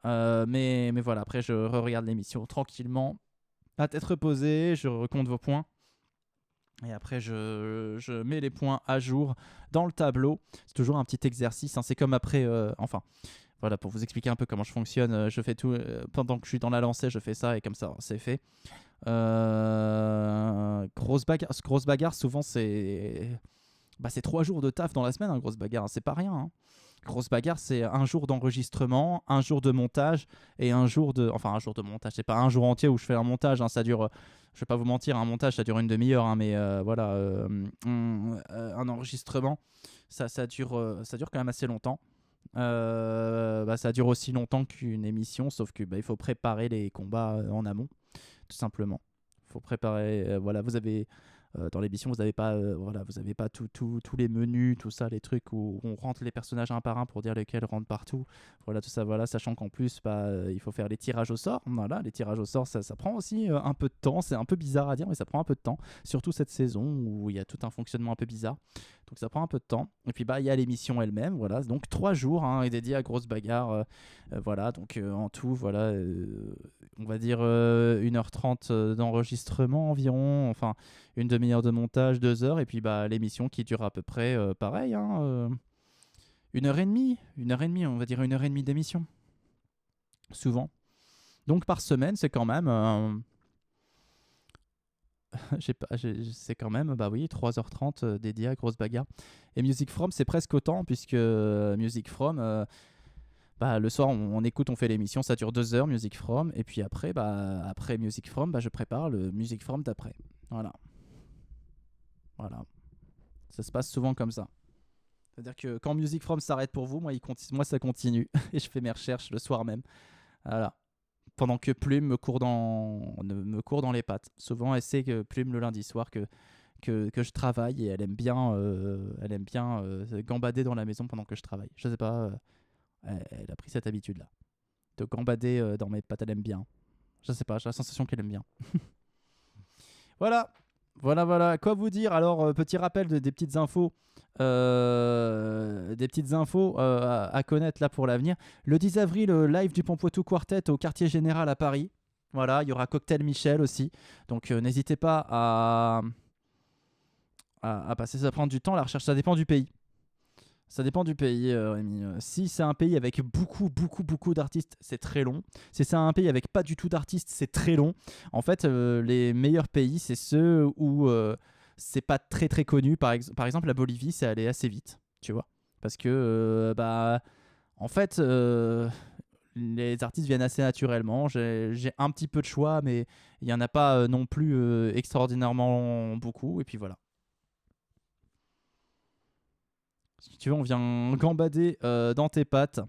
Mais voilà, après je regarde l'émission tranquillement, à tête reposée, je recompte vos points. Et après, je mets les points à jour dans le tableau. C'est toujours un petit exercice, hein. C'est comme après... Voilà, pour vous expliquer un peu comment je fonctionne, je fais tout pendant que je suis dans la lancée, je fais ça et comme ça, c'est fait. Grosse bagarre, souvent c'est 3 jours de taf dans la semaine, hein, grosse bagarre, c'est pas rien. Hein. Grosse bagarre, c'est un jour d'enregistrement, un jour de montage et un jour de montage. C'est pas un jour entier où je fais un montage, hein, ça dure. Je vais pas vous mentir, un montage ça dure une demi-heure, hein, mais voilà, un enregistrement, ça dure quand même assez longtemps. Ça dure aussi longtemps qu'une émission, sauf que il faut préparer les combats en amont, tout simplement. Il faut préparer. Voilà, vous avez dans l'émission, vous n'avez pas, tous les menus, tout ça, les trucs où on rentre les personnages un par un pour dire lesquels rentrent partout. Voilà, tout ça, voilà, sachant qu'en plus, il faut faire les tirages au sort. Voilà, les tirages au sort, ça prend aussi un peu de temps. C'est un peu bizarre à dire, mais ça prend un peu de temps. Surtout cette saison où il y a tout un fonctionnement un peu bizarre. Donc ça prend un peu de temps. Et puis il y a l'émission elle-même, voilà. Donc 3 jours hein, dédiés à grosse bagarre. Voilà, donc en tout, voilà, on va dire 1h30 d'enregistrement environ. Enfin, une demi-heure de montage, 2 heures. Et puis l'émission qui dure à peu près pareil. Hein, 1h30, on va dire 1h30 d'émission. Souvent. Donc par semaine, c'est quand même... c'est quand même 3h30 dédié à grosse bagarre. Et Music From c'est presque autant puisque Music From le soir on écoute, on fait l'émission, ça dure 2 heures Music From et puis après après Music From je prépare le Music From d'après. Voilà. Ça se passe souvent comme ça. C'est-à-dire que quand Music From s'arrête pour vous, moi ça continue et je fais mes recherches le soir même. Voilà. pendant que Plume me court dans les pattes. Souvent, elle sait que Plume le lundi soir que je travaille et elle aime bien gambader dans la maison pendant que je travaille. Je sais pas, elle a pris cette habitude-là. De gambader dans mes pattes, elle aime bien. Je sais pas, j'ai la sensation qu'elle aime bien. Voilà. Quoi vous dire? Alors, petit rappel des petites infos. À connaître là pour l'avenir. Le 10 avril, live du Pompoitou Quartet au Quartier Général à Paris. Voilà, il y aura Cocktail Michel aussi. Donc, n'hésitez pas à passer. Ça prend du temps la recherche. Ça dépend du pays. Rémi. Si c'est un pays avec beaucoup d'artistes, c'est très long. Si c'est un pays avec pas du tout d'artistes, c'est très long. En fait, les meilleurs pays, c'est ceux où c'est pas très connu. Par exemple, la Bolivie, c'est allé assez vite, tu vois. Parce que, en fait, les artistes viennent assez naturellement. J'ai un petit peu de choix, mais il y en a pas non plus extraordinairement beaucoup. Et puis voilà. Si tu veux, on vient gambader dans tes pattes.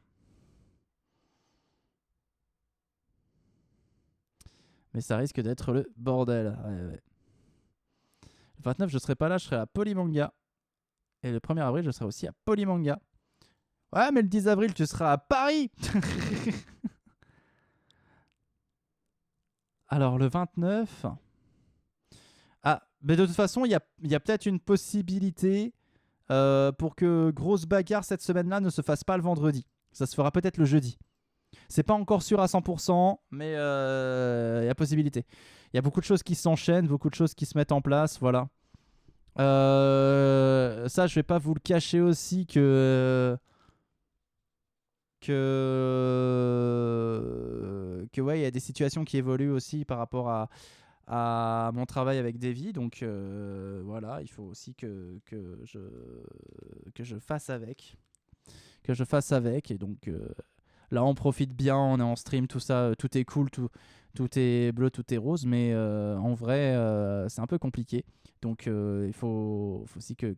Mais ça risque d'être le bordel. Ouais. Le 29, je serai pas là, je serai à Polymanga. Et le 1er avril, je serai aussi à Polymanga. Ouais, mais le 10 avril, tu seras à Paris. Alors, le 29... Ah, mais de toute façon, il y a peut-être une possibilité... pour que Grosse Bagarre cette semaine-là ne se fasse pas le vendredi. Ça se fera peut-être le jeudi. C'est pas encore sûr à 100%, mais il y a possibilité. Il y a beaucoup de choses qui s'enchaînent, beaucoup de choses qui se mettent en place, voilà. Ça, je vais pas vous le cacher aussi que ouais, il y a des situations qui évoluent aussi par rapport à mon travail avec Davy, donc voilà, il faut aussi que je fasse avec, et donc là on profite bien, on est en stream, tout ça, tout est cool, tout est bleu, tout est rose, mais en vrai c'est un peu compliqué, donc il faut aussi que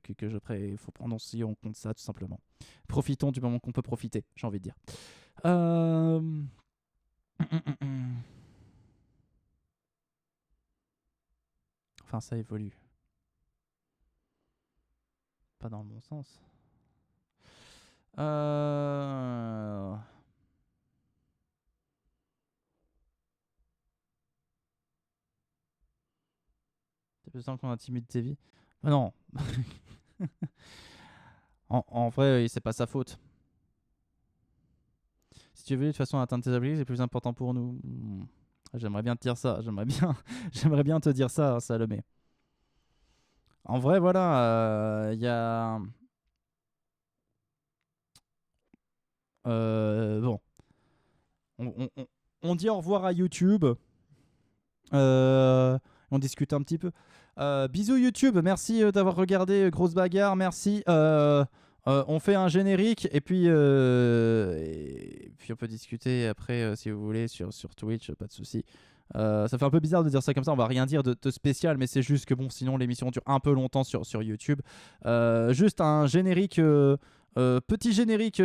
faut prendre aussi en compte ça, tout simplement. Profitons du moment qu'on peut profiter, j'ai envie de dire. Enfin, ça évolue. Pas dans le bon sens. C'est plus simple qu'on intimide tes vies. Ah non. en vrai, c'est pas sa faute. Si tu veux de toute façon atteindre tes objectifs, c'est plus important pour nous. J'aimerais bien te dire ça. J'aimerais bien te dire ça, Salomé. En vrai, voilà, il y a... bon. On dit au revoir à YouTube. On discute un petit peu. Bisous YouTube, merci d'avoir regardé Grosse Bagarre, merci. On fait un générique et puis on peut discuter après si vous voulez sur Twitch, pas de souci. Ça fait un peu bizarre de dire ça comme ça, on va rien dire de spécial, mais c'est juste que bon, sinon l'émission dure un peu longtemps sur YouTube. Juste un générique, petit générique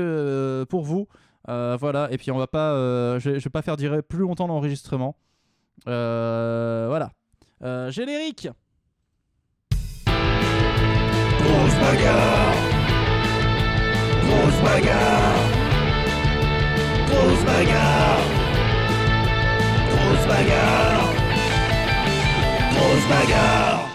pour vous. Voilà, et puis on va pas, je vais pas faire durer plus longtemps l'enregistrement. Voilà. Générique. Grosse bagarre. Grosse bagarre. Grosse bagarre. Grosse bagarre. Grosse bagarre.